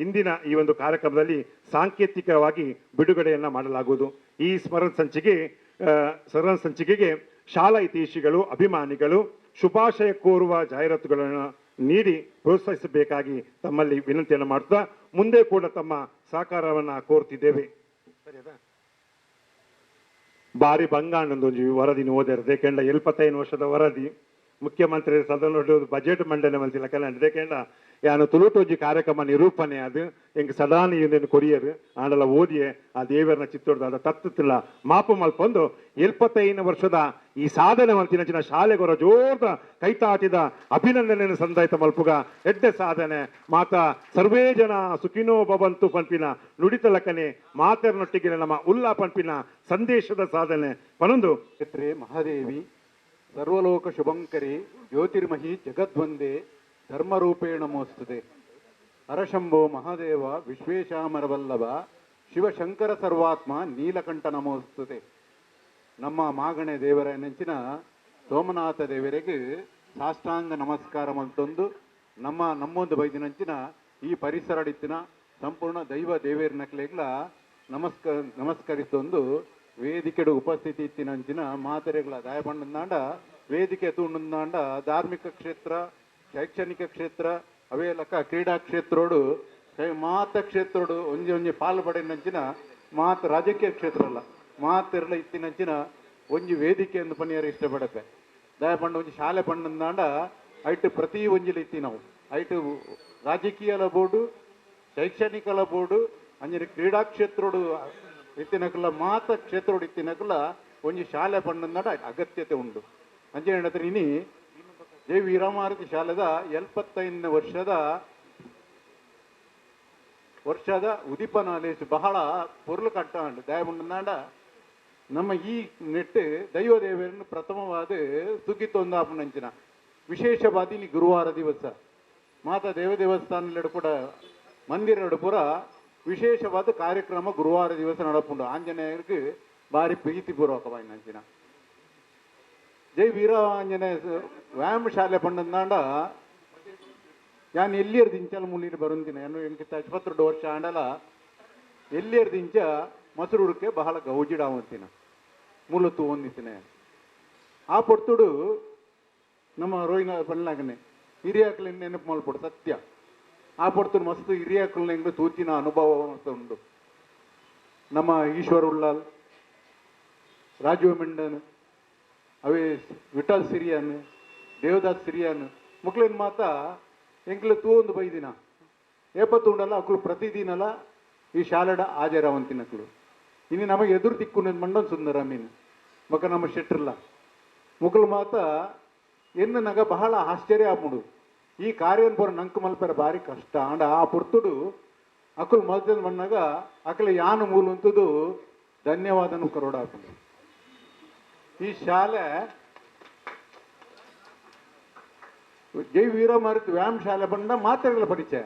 S3: ಇಂದಿನ ಈ ಕಾರ್ಯಕ್ರಮದಲ್ಲಿ ಸಾಂಕೇತಿಕವಾಗಿ ಬಿಡುಗಡೆಯನ್ನು ಮಾಡಲಾಗುವುದು. ಈ ಸ್ಮರಣ ಸಂಚಿಕೆಗೆ ಶಾಲಾ ಹಿತೈಷಿಗಳು, ಅಭಿಮಾನಿಗಳು ಶುಭಾಶಯ ಕೋರುವ ಜಾಹೀರಾತುಗಳನ್ನು ನೀಡಿ ಪ್ರೋತ್ಸಾಹಿಸಬೇಕಾಗಿ ತಮ್ಮಲ್ಲಿ ವಿನಂತಿಯನ್ನು ಮಾಡ್ತಾ ಮುಂದೆ ಕೂಡ ತಮ್ಮ ಸಹಕಾರವನ್ನು ಕೋರ್ತಿದ್ದೇವೆ. ಬಾರಿ ಬಂಗಾಂಡೊಂದು ವರದಿ ಓದಿರದೆ ಕೆಂಡ 75 ವರ್ಷದ ವರದಿ ಮುಖ್ಯಮಂತ್ರಿ ಸದನೊಡು ಬಜೆಟ್ ಮಂಡನೆ ಮಲ್ತಿಲ್ಲ ಕಲ್ಯಾಣ ಅದಕ್ಕೆಂಡ ಯಾನು ತುಳುಟೋಜಿ ಕಾರ್ಯಕ್ರಮ ನಿರೂಪಣೆ ಅದು ಎಂಗ್ ಸದಾನಿ ಇಂದೇನು ಕೊರಿಯರ್ ಆಂಡಲ ಓದಿಯೆ ಆ ದೇವರನ್ನ ಚಿತ್ತೋಡ್ದು ಅದ ತತ್ತುತ್ತಿಲ್ಲ ಮಾಪು ಮಲ್ಪೊಂದು 75 ವರ್ಷದ ಈ ಸಾಧನೆ ಮಲ್ತಿನ ಶಾಲೆಗೊರ ಜೋರ್ದ ಕೈತಾಟಿದ ಅಭಿನಂದನೆ ಸಂದಾಯಿತ ಮಲ್ಪುಗ ಎಡ್ಡೆ ಸಾಧನೆ ಮಾತ ಸರ್ವೇ ಜನ ಸುಖಿನೋ ಭವಂತು ಪಂಪಿನ ನುಡಿತಲಕನೆ ಮಾತರನೊಟ್ಟಿಗೆ ನಮ್ಮ ಉಲ್ಲಾ ಪಂಪಿನ ಸಂದೇಶದ ಸಾಧನೆ ಪನೊಂದು
S4: ಕ್ಷೇತ್ರೇ ಮಹಾದೇವಿ ಸರ್ವಲೋಕ ಶುಭಂಕರಿ ಜ್ಯೋತಿರ್ಮಹಿ ಜಗದ್ವಂದೇ ಧರ್ಮರೂಪೇಣ ಮೋಸ್ತುತೆ ಹರಶಂಭೋ ಮಹಾದೇವ ವಿಶ್ವೇಶಾಮರವಲ್ಲಭ ಶಿವಶಂಕರ ಸರ್ವಾತ್ಮ ನೀಲಕಂಠ ನಮೋಸ್ತುತೆ ನಮ್ಮ ಮಾಗಣೆ ದೇವರ ನೆಂಚಿನ ಸೋಮನಾಥ ದೇವರಿಗೆ ಸಾಷ್ಟಾಂಗ ನಮಸ್ಕಾರ ಮಲ್ತೊಂದು ನಮ್ಮೊಂದು ಬೈದಿನಂಚಿನ ಈ ಪರಿಸರಡಿತ್ತಿನ ಸಂಪೂರ್ಣ ದೈವ ದೇವೇರ್ನಕ್ಲೆಗ್ಲ ನಮಸ್ಕರಿಸೊಂದು ವೇದಿಕೆಡು ಉಪಸ್ಥಿತಿ ಇತ್ತಿನಂಚಿನ ಮಾತರೆಗಳ ದಾಯಪಂಡಂದಾಂಡ ವೇದಿಕೆ ತೂಂಡಂದಾಂಡ ಧಾರ್ಮಿಕ ಕ್ಷೇತ್ರ ಶೈಕ್ಷಣಿಕ ಕ್ಷೇತ್ರ ಅವೇ ಲಕ್ಕ ಕ್ರೀಡಾ ಕ್ಷೇತ್ರೋಡು ಮಾತ ಕ್ಷೇತ್ರೋಡು ಒಂಜಿ ಪಾಲು ಪಡೆನಂಚಿನ ಮಾತು ರಾಜಕೀಯ ಕ್ಷೇತ್ರ ಅಲ್ಲ ಮಾತೆರ್ಲ ಇತ್ತಿನಂಚಿನ ಒಂಜಿ ವೇದಿಕೆ ಎಂದು ಪನಿಯರು ಇಷ್ಟಪಡತ್ತೆ ದಯಪಂಡ ಒಂಜಿ ಶಾಲೆ ಪಂಡಂದಾಂಡ ಐಟು ಪ್ರತಿ ಒಂಜಿಲಿ ಇತ್ತಿ ನಾವು ಐಟು ರಾಜಕೀಯಲ ಬೋರ್ಡು ಶೈಕ್ಷಣಿಕಲ ಬೋರ್ಡು ಅಂಜರಿ ಕ್ರೀಡಾ ಕ್ಷೇತ್ರೋಡು ಇತ್ತಿನಕಲ್ಲ ಮಾತ ಕ್ಷೇತ್ರೋಡು ಇತ್ತಿನಕಲ್ಲ ಒಂಜಿ ಶಾಲೆ ಪಂಡಂದಾಂಡ ಅಗತ್ಯತೆ ಉಂಡು ಅಂಚೆ ಹೇಳಿದ್ರೆ ಇನಿ ಜೈ ವೀರಮಾರುತಿ ಶಾಲೆದ 75ನೇ ವರ್ಷದ ಉದಿಪನಾಲೇಸು ಬಹಳ ಪೊರ್ಲು ಕಟ್ಟಾಂಡು ದಯಪಂಡಂದಾಂಡ ನಮ್ಮ ಈ ನೆಟ್ಟು ದೈವ ದೇವರನ್ನು ಪ್ರಥಮವಾದ ಸುಗ್ಗಿತ್ತೊಂದಾಪುನಂಚಿನ ವಿಶೇಷವಾದ ಇನಿ ಗುರುವಾರ ದಿವಸ ಮಾತಾ ದೇವ ದೇವಸ್ಥಾನದೆಡೆ ಕೂಡ ಮಂದಿರಡು ಪುರ ವಿಶೇಷವಾದ ಕಾರ್ಯಕ್ರಮ ಗುರುವಾರ ದಿವಸ ನಡಪುಂಡು ಆಂಜನೇಯರಿಗೆ ಭಾರಿ ಪ್ರೀತಿಪೂರ್ವಕವಾಯಿನಂಚಿನ ಜೈ ವೀರ ಆಂಜನೇಯ ವ್ಯಾಯಾಮ ಶಾಲೆ ಪಂಡಂದಾಂಡ ಯಾನ್ ಎಲ್ಲಿಯರ್ ದಿಂಚಲ ಮುನ್ನೀರು ಬರುಂದಿನ ಏನು ಎಂಕಿತ್ತ 72 ವರ್ಷ ಆಂಡಲ ಎಲ್ಲಿಯರ್ ದಿಂಚ ಮಸರೂರಕ್ಕೆ ಬಹಳ ಗೌಜಿಡಾವಂತಿನ ಮೂಲತ್ತು ಒಂದಿತ್ತಿನ ಆ ಪೊರ್ತುಡು ನಮ್ಮ ರೋಹಿನ ಪಣ್ಣಲಾಗನೆ ಹಿರಿಯಾಕಲಿನ ನೆನಪು ಮಲ್ಪಡು ಸತ್ಯ ಆ ಪೊರ್ತುಡು ಮಸ್ತ್ ಹಿರಿಯಾಕಲ್ನ ಹೆಂಗ್ ತೂತಿನ ಅನುಭವ ಉಂಟು ನಮ್ಮ ಈಶ್ವರ ಉಳ್ಳಾಲ್ ರಾಜೀವ್ ಮೆಂಡನ್ ಅವೇ ವಿಠಲ್ ಸಿರಿಯನ್ ದೇವದಾಸ್ ಸಿರಿಯನ್ ಮುಕ್ಳಿನ ಮಾತ ಎಂಕ್ಲು ತೂ ಒಂದು ಬೈದಿನ ಏಪತ್ತುಂಡಲ್ಲ ಅಕ್ಕಳು ಪ್ರತಿದಿನಲ್ಲ ಈ ಶಾಲೆಡ ಹಾಜರಾವಂತಿನಕ್ಳು ಇನ್ನು ನಮಗೆ ಎದುರು ದಿಕ್ಕು ಮಂಡನ್ ಸುಂದರ ಮೀನು ಮಗ ನಮ್ಮ ಶೆಟ್ರಲ್ಲ ಮುಕ್ಳು ಮಾತ ಎನ್ನು ನಗ ಬಹಳ ಆಶ್ಚರ್ಯ ಆಗ್ಬಿಡು ಈ ಕಾರ್ಯನ್ ಪೂರ ನಂಕು ಮಲ್ಪರ ಭಾರಿ ಕಷ್ಟ ಅಂಡ ಆ ಪುರ್ತುಡು ಅಕ್ಕಳು ಮಲ್ತದ ಮಣ್ಣಾಗ ಅಕ್ಕಳು ಯಾನು ಮೂಲ ಅಂತದು ಧನ್ಯವಾದನು ಕರೋಡ ಹಾಕೊಂಡು ಈ ಶಾಲೆ ಜೈ ವೀರಮಾರುತಿ ವ್ಯಾಯಾಮ ಶಾಲೆ ಬಂದ ಮಾತ್ರೆಗಳ ಪರಿಚಯ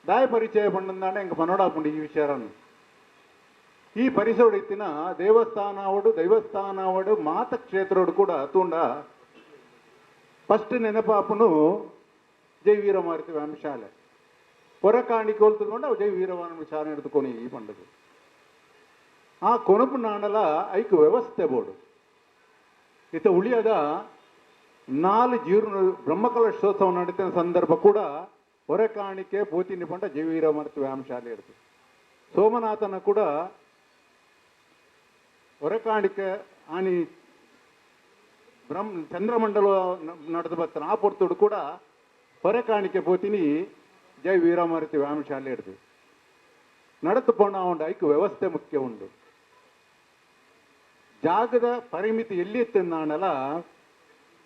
S4: ದಾಯ ಪರಿಚಯ ಬಂದಂದಾಂಡ ಎಂಗೆ ಪನೋಡಾಪುಂಡು ಈ ವಿಚಾರನು ಈ ಪರಿಸರ ಇತ್ತಿನ ದೈವಸ್ಥಾನವಡು ಮಾತ ಕ್ಷೇತ್ರೋಡು ಕೂಡ ತೂಂಡ ಫಸ್ಟ್ ನೆನಪಾಪನು ಜೈ ವೀರಮಾರುತಿ ವ್ಯಾಯಾಮ ಶಾಲೆ ಹೊರ ಕಾಣಿಕೆ ಹೊಲ್ತುಕೊಂಡು ಅವು ಜೈ ವೀರವಾನ ಶಾಲೆ ಹಿಡಿದುకొని ಈ ಪಂಡದು ಆ ಕೊನಪು ನಾಣಲ ಐಕ್ ವ್ಯವಸ್ಥೆ ಬೋರ್ಡು ಇತ ಉಳಿಯದ 4 ಜೀರ್ಣ ಬ್ರಹ್ಮಕಲಶೋತ್ಸವ ನಡೀತಿನ ಸಂದರ್ಭ ಕೂಡ ಹೊರ ಕಾಣಿಕೆ ಪೋತಿನಿ ಪಂಡ ಜೈ ವೀರಮಾರುತಿ ವ್ಯಾಯಾಮ ಶಾಲೆ ಇರ್ತದೆ ಸೋಮನಾಥನ ಕೂಡ ಹೊರ ಕಾಣಿಕೆ ಆನಿ ಚಂದ್ರಮಂಡಲ ನಡೆದು ಬರ್ತಾನೆ ಆ ಪೊರ್ತುಡು ಕೂಡ ಹೊರ ಕಾಣಿಕೆ ಪೋತಿನಿ ಜೈ ವೀರಮಾರುತಿ ವ್ಯಾಯಾಮ ಶಾಲೆ ಇರ್ತದೆ ನಡತು ಪೋಣ ಉಂಡು ಐಕ್ ವ್ಯವಸ್ಥೆ ಮುಖ್ಯ ಉಂಡು ಜಾಗದ ಪರಿಮಿತಿ ಎಲ್ಲಿ ಇತ್ತಂದಾಣಲ್ಲ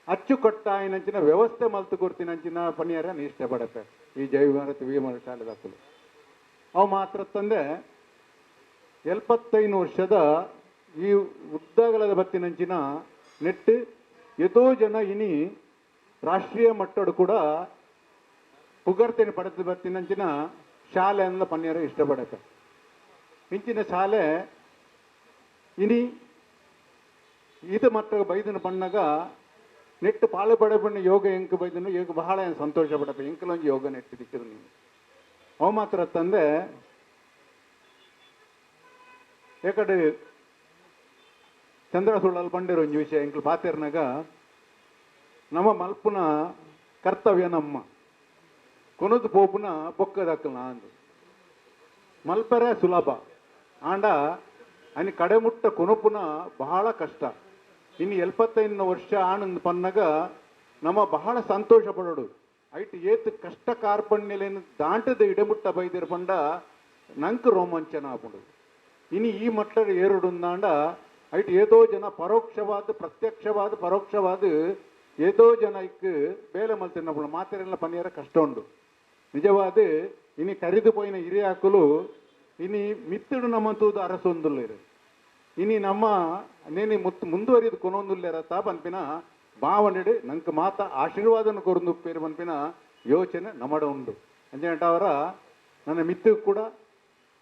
S4: ಅಚ್ಚುಕಟ್ಟಾಯಿನಂಚಿನ ವ್ಯವಸ್ಥೆ ಮಲ್ತು ಕೊಡ್ತೀನಂಚಿನ ಪಣಿಯರ ಇಷ್ಟಪಡತ್ತೆ ಈ ಜೈ ವೀರಮಾರುತಿ ವ್ಯಾಯಾಮ ಶಾಲೆ ಹಾಕಲು ಅವು ಮಾತ್ರ ತಂದೆ 75 ವರ್ಷದ ಈ ಉದ್ದಗಲದ ಬತ್ತಿನಂಚಿನ ನೆಟ್ಟು ಎಷ್ಟೋ ಜನ ಇನಿ ರಾಷ್ಟ್ರೀಯ ಮಟ್ಟಡು ಕೂಡ ಪುಗರ್ತೆನ ಪಡೆದು ಬರ್ತಿನಂಚಿನ ಶಾಲೆ ಅಂದ ಪನ್ಯರ ಇಷ್ಟಪಡತ್ತೆ ಇಂಚಿನ ಶಾಲೆ ಇನಿ ಇದು ಮಟ್ಟ ಬೈದನ ಪಣ್ಣಗ ನೆಟ್ಟು ಪಾಲು ಪಡೆಬಣ್ಣ ಯೋಗ ಎಂಕ್ ಬೈದನು ಯೋಗ ಬಹಳ ಸಂತೋಷ ಪಡಪ್ಪ ಎಂಕಲೊಂದು ಯೋಗ ನೆಟ್ಟು ದಿಕ್ಕಿರು ನೀನು ಅವು ಮಾತ್ರ ತಂದೆ ಏಕಡೆ ಚಂದ್ರ ಸುಳ್ಳಲ್ಲಿ ಬಂಡಿರೋ ಒಂದು ವಿಷಯ ಎಂಕ್ಲು ಪಾತೆರ್ನಾಗ ನಮ್ಮ ಮಲ್ಪುನ ಕರ್ತವ್ಯ ನಮ್ಮ ಕೊನದು ಪೋಪುನ ಬೊಕ್ಕದಕ್ಕಲ ಅಂದು ಮಲ್ಪರೆ ಸುಲಭ ಆಂಡ ಅನಿ ಕಡೆ ಮುಟ್ಟ ಕೊನಪುನ ಬಹಳ ಕಷ್ಟ ಇನ್ನು 75 ವರ್ಷ ಆನಂದ್ ಪನ್ನಗ ನಮ್ಮ ಬಹಳ ಸಂತೋಷ ಪಡೋಡು ಐಟ್ ಏತ್ ಕಷ್ಟ ಕಾರ್ಪಣ್ಯಲೇನು ದಾಂಟದ ಇಡಮುಟ್ಟ ಬೈದಿರ ಪಂಡ ನಂಗೆ ರೋಮಾಂಚನ ಆಗ್ಬಿಡು. ಇನ್ನು ಈ ಮಟ್ಟ ಏರುಡುಂದಾಂಡ ಐಟ್ ಏದೋ ಜನ ಪರೋಕ್ಷವಾದ ಪ್ರತ್ಯಕ್ಷವಾದ ಪರೋಕ್ಷವಾದ ಏದೋ ಜನ ಇಕ್ ಬೇಲೆ ಮಲ್ತಿನప్పుడు ಮಾತೆರೆಲ್ಲ ಪನಿಯರ ಕಷ್ಟ ಉಂಡು ನಿಜವಾದ ಇನಿ ಕರಿದು ಪೋಯಿನ ಹಿರಿಯಾಕಲು ಇನಿ ಮಿತ್ತುಡು ನಮ್ಮಂತೂದು ಅರಸೊಂದುಲ್ಲೇರು ಇನಿ ನಮ್ಮ ನೇನಿ ಮುಂದುವರಿದು ಕೊನೊಂದುಲ್ಲೇರ ತಾ ಪನ್ಪಿನ ಭಾವನೆಡು ನಂಗೆ ಮಾತ ಆಶೀರ್ವಾದನ ಕೊರಂದು ಪೇರು ಪನ್ಪಿನ ಯೋಚನೆ ನಮ್ಮಡ ಉಂಡು ಅಂಜನಟ ಅವರ ನನ್ನ ಮಿತ್ತು ಕೂಡ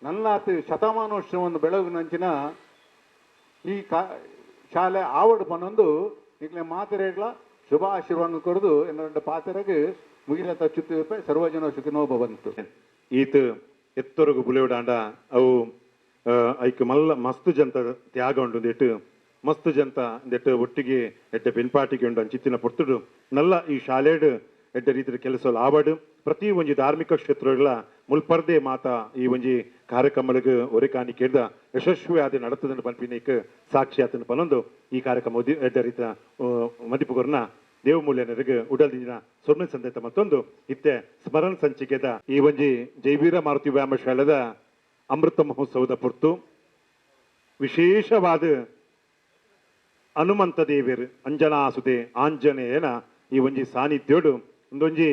S4: ನಲ್ಲಾತು ಶತಮಾನೋತ್ಸವವನ್ನು ಬೆಳಗು ನಂಚಿನ ಈ ಶಾಲೆ ಆವಡು ಪನ್ನೊಂದು ಈಗಲೇ ಮಾತೆರೆಗ್ಲ ಶುಭ ಆಶೀರ್ವಾದ ಕೊರದು ಎನ್ನ ಪಾತೆರೆಗೆ ಮುಗಿಲತ್ತ ಚುತ್ತು ಸರ್ವಜನ ಸುಖಿನೋ ಭವಂತು.
S3: ಈತ ಎತ್ತೊರಗು ಬುಲೆವಡಾಂಡ ಅವು ಐಕ್ ಮಲ್ಲ ಮಸ್ತ್ ಜಂತ ತ್ಯಾಗ ಉಂಡು ಎಟ್ಟು ಮಸ್ತ್ ಜಂತ ಎಂದೆಟ್ಟು ಒಟ್ಟಿಗೆ ಎಡ್ಡೆ ಬೆನ್ಪಾಟಿಗೆ ಉಂಡು ಅಂಚಿತ್ತಿನ ಪೊರ್ತುಡು ನಲ್ಲ ಈ ಶಾಲೆಡ್ ಎಡ್ಡೆ ರೀತಿಯ ಕೆಲಸ ಆವಡು ಪ್ರತಿ ಒಂಜಿ ಧಾರ್ಮಿಕ ಕ್ಷೇತ್ರಗಳ ಮುಲ್ಪರ್ದೆ ಮಾತ ಈ ಒಂಜಿ ಕಾರ್ಯಕ್ರಮಗಳಿಗೆ ಒರೆಕಾನಿ ಕೇಳಿದ ಯಶಸ್ವಿ ಆದ ನಡತದನ್ನು ಪನ್ಪಿನಿಕ್ ಸಾಕ್ಷಿ ಆತನ ಪನೊಂದು ಈ ಕಾರ್ಯಕ್ರಮ ಎಡ್ಡೆ ರೀತಿಯ ಮದಿಪುಗರ್ನ ದೇವಮೂಲ್ಯನರಿಗೆ ಉಡಲ್ದಿನ ಸೊನ್ನೆ ಸಂದೇತ ಮತ್ತೊಂದು ಇತ್ತೆ ಸ್ಮರಣ ಸಂಚಿಕೆದ ಈ ಒಂಜಿ ಜೈವೀರ ಮಾರುತಿ ವ್ಯಾಯಾಮ ಶಾಲೆದ ಅಮೃತ ಮಹೋತ್ಸವದ ಪೊರ್ತು ವಿಶೇಷವಾದ ಹನುಮಂತ ದೇವಿರ್ ಅಂಜನಾಸುದೆ ಆಂಜನೇಯನ ಈ ಒಂಜಿ ಸಾನ್ನಿಧ್ಯೋಡು ಒಂದೊಂಜಿ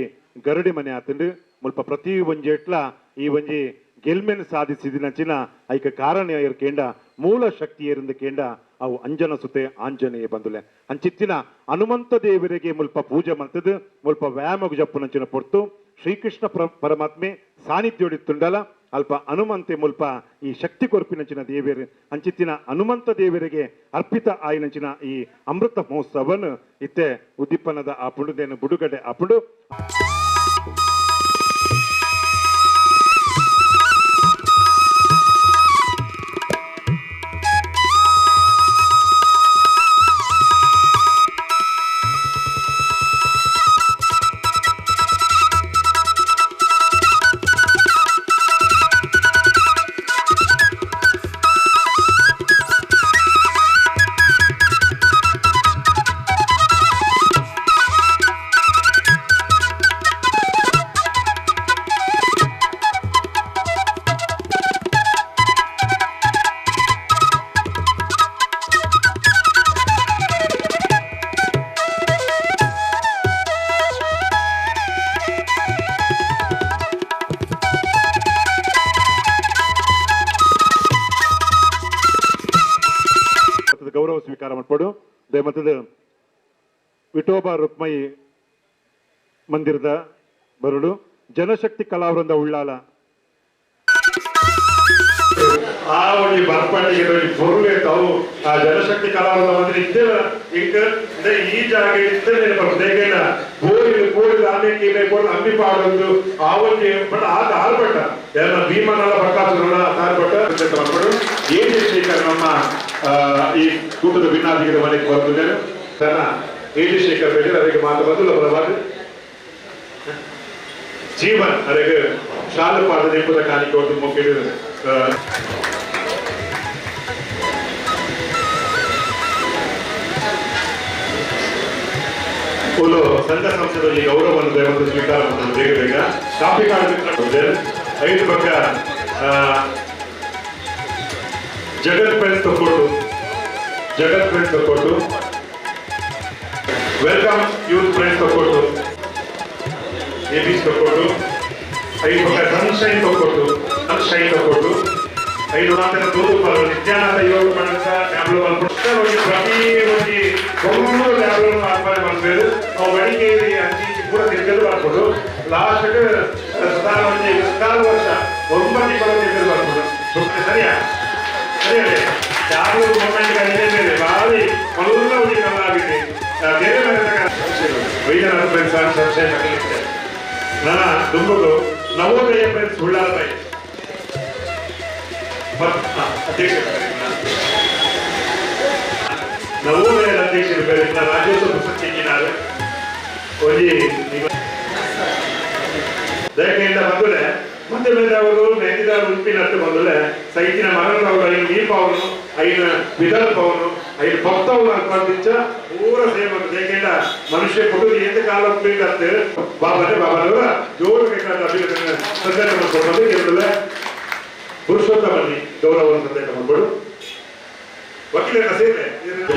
S3: ಗರಡಿ ಮನೆ ಆತಂಡು ಮುಲ್ಪ ಪ್ರತಿ ಒಂಜಿ ಎಟ್ಲ ಈ ಒಂಜಿ ಗೆಲ್ಮೆನ್ ಸಾಧಿಸಿದಿನಚಿನ ಐಕ ಕಾರಣ ಕೇಂಡ ಮೂಲ ಶಕ್ತಿ ಏರಿಂದ ಕೇಂಡ ಅವು ಅಂಜನ ಸುತೆ ಆಂಜನೇಯ ಬಂದುಲೆ ಅಂಚಿತ್ತಿನ ಹನುಮಂತ ದೇವರಿಗೆ ಮುಲ್ಪ ಪೂಜೆ ಮಾಡ್ತದ ಮುಲ್ಪ ವ್ಯಾಯಾಮ ಜಪ್ಪುನಂಚಿನ ಪೊರ್ತು ಶ್ರೀಕೃಷ್ಣ ಪರಮಾತ್ಮೆ ಸಾನ್ನಿಧ್ಯೋಡಿತ್ತುಂಡಲ ಅಲ್ಪ ಹನುಮಂತೆ ಮುಲ್ಪ ಈ ಶಕ್ತಿ ಕೊರ್ಪಿನಂಚಿನ ದೇವರು ಅಂಚಿತ್ತಿನ ಹನುಮಂತ ದೇವರಿಗೆ ಅರ್ಪಿತ ಆಯ್ನಂಚಿನ ಈ ಅಮೃತ ಮಹೋತ್ಸವವನ್ನು ಇತ್ತೆ ಉದ್ದೀಪನದ ಆ ಪುಂಡುದೇನು ಬುಡುಗಡೆ ಆ ಪುಂಡು ಗೌರವ ಸ್ವೀಕಾರ ಮಾಡ್ಕೊಡು ದಯಮತ್ತದ ವಿಠೋಬಾ ರುಕ್ಮಯಿ ಮಂದಿರದ ಬರಡು ಜನಶಕ್ತಿ ಕಲಾವೃಂದ ಉಳ್ಳಾಲ ಆ ಒಂದು ಬರ್ಪಟ್ಟಿಗೆ பொருளே ತಾವು ಆ ಜನಶಕ್ತಿ ಕಲಾವೃಂದ ಮಂದಿರ ಇದ್ದೇವೆ ಈಗ ಈ ಜಾಗ ಇರ್ತದೆ ಬರ್ದೇಗೇನ ಕೋಳಿ ಆಮೇಲೆ ಅಂಬಿ ಪಾಡೊಂದು ಆ ಒಂದು ಬಟ್ ಆದ ಆರ್ಭಟ ಎಲ್ಲ ಭೀಮನಲ್ಲ ಬಕಾಸುರನ ಆರ್ಭಟ ಮಾಡ್ಕೊಂಡು ಏನ್ ಶೇಖರ್ ನಮ್ಮ ಈ ಕೂಟದ ಭಿನ್ನಾಧಿಗಳ ಮನೆಗೆ ಬರ್ತಿದ್ದೇನೆ ತನ್ನ ಎಜಿ ಶೇಖರ್ ಬೇಡ ಅದಕ್ಕೆ ಮಾತು ಬಂದು ಬರಬಾರ ಜೀವನ್ ಅದಕ್ಕೆ ಶಾಲೆ ಪಾಠದ ಎಂಬುದ ಕಾಣಿಕೆ ಒಂದು ಮುಖ್ಯ ಒಂದು ಸಂಘ ಸಂಸ್ಥೆಯಲ್ಲಿ ಗೌರವವನ್ನು ದಯವಿಟ್ಟು ಸ್ವೀಕಾರ ಮಾಡೋದು ಬೇಗ ಬೇಗ ಕಾಫಿ ಕಾರ್ಡ್ 5 ಪಕ್ಕ ಜಗತ್ ಫ್ರೆಂಡ್ಸ್ ತಗೊಟ್ಟು ವೆಲ್ಕಮ್ ಯೂತ್ ಫ್ರೆಂಡ್ಸ್ ತಗೊಟ್ಟು ಎಬಿಸ್ ತಗೊಟ್ಟು 5 ಪಕ್ಕ ಸನ್ಶೈನ್ ತಗೊಟ್ಟು 5 ಮಾತ್ರ ತೋರು ನಿತ್ಯಾನಂದ ಯೋಗ ಮಾಡಕ ಟ್ಯಾಬ್ಲೋ ಪ್ರತಿ ಒಂದು ಒಂದು ಟ್ಯಾಬ್ಲೋ ಮಾಡ್ಬೇಕು ನಾವು ಬೆಳಿಗ್ಗೆ ಅಂಚಿ ಕೂಡ ತಿರ್ಗಲು ಮಾಡ್ಬೋದು ಲಾಸ್ಟ್ ಕಾಲು ವರ್ಷ 9 ತಿರ್ಗಲು ಮಾಡ್ಬೋದು ಸರಿಯಾ ಸರಿ ಟ್ಯಾಬ್ಲೋ ಮೂಮೆಂಟ್ ಬೇರೆ ಭಾರಿ ಮಲ್ಲ ಉಡಿ ಕಲಾವಿದೆ ಬೇರೆ ವೈದ್ಯನಾಥ ಫ್ರೆಂಡ್ಸ್ ಸನ್ಶೈನ್ ನನ್ನ ದುಂಬುಗಳು ನವೋದಯ ಫ್ರೆಂಡ್ಸ್ ಉಳ್ಳಾಲ ಅಧ್ಯಕ್ಷ ನವೋದಯ ಅಧ್ಯಕ್ಷರು ಬೇರೆ ರಾಜ್ಯೋತ್ಸವ ಪುಸ್ತಕಿನಾರು ದಯಕೆಯಿಂದ ಬಂದರೆ ಮತ್ತೆ ಬೇರೆ ಅವರು ಮೆಹಂದಿದಾರ್ ಉಡುಪಿನಟ್ಟು ಬಂದರೆ ಸೈತಿನ ಮಗನವರು ನೀಪ ಅವರು అయిన విదల్పవను అయిన భక్తవులు అనుబంధించ ಪೂರ ಸೇವಕ ದೇಕೆಂಡ ಮನುಷ್ಯ ಕೊಟ್ಟು ಏತ ಕಾಲ ಪ್ಲೇಟ್ ಬಾಬಾನೆ ಬಾಬಾನವರ ಜೋರು ಬೇಕಾದ ಅಭಿನಂದನೆ ಸಂದೇಶ ಮಾಡ್ಕೊಂಡು ಕೇವಲ ಪುರುಷೋತ್ತಮಲ್ಲಿ ಗೌರವವನ್ನು ಸಂದೇಶ ಮಾಡ್ಬೋದು ವಕೀಲರ ಸೇವೆ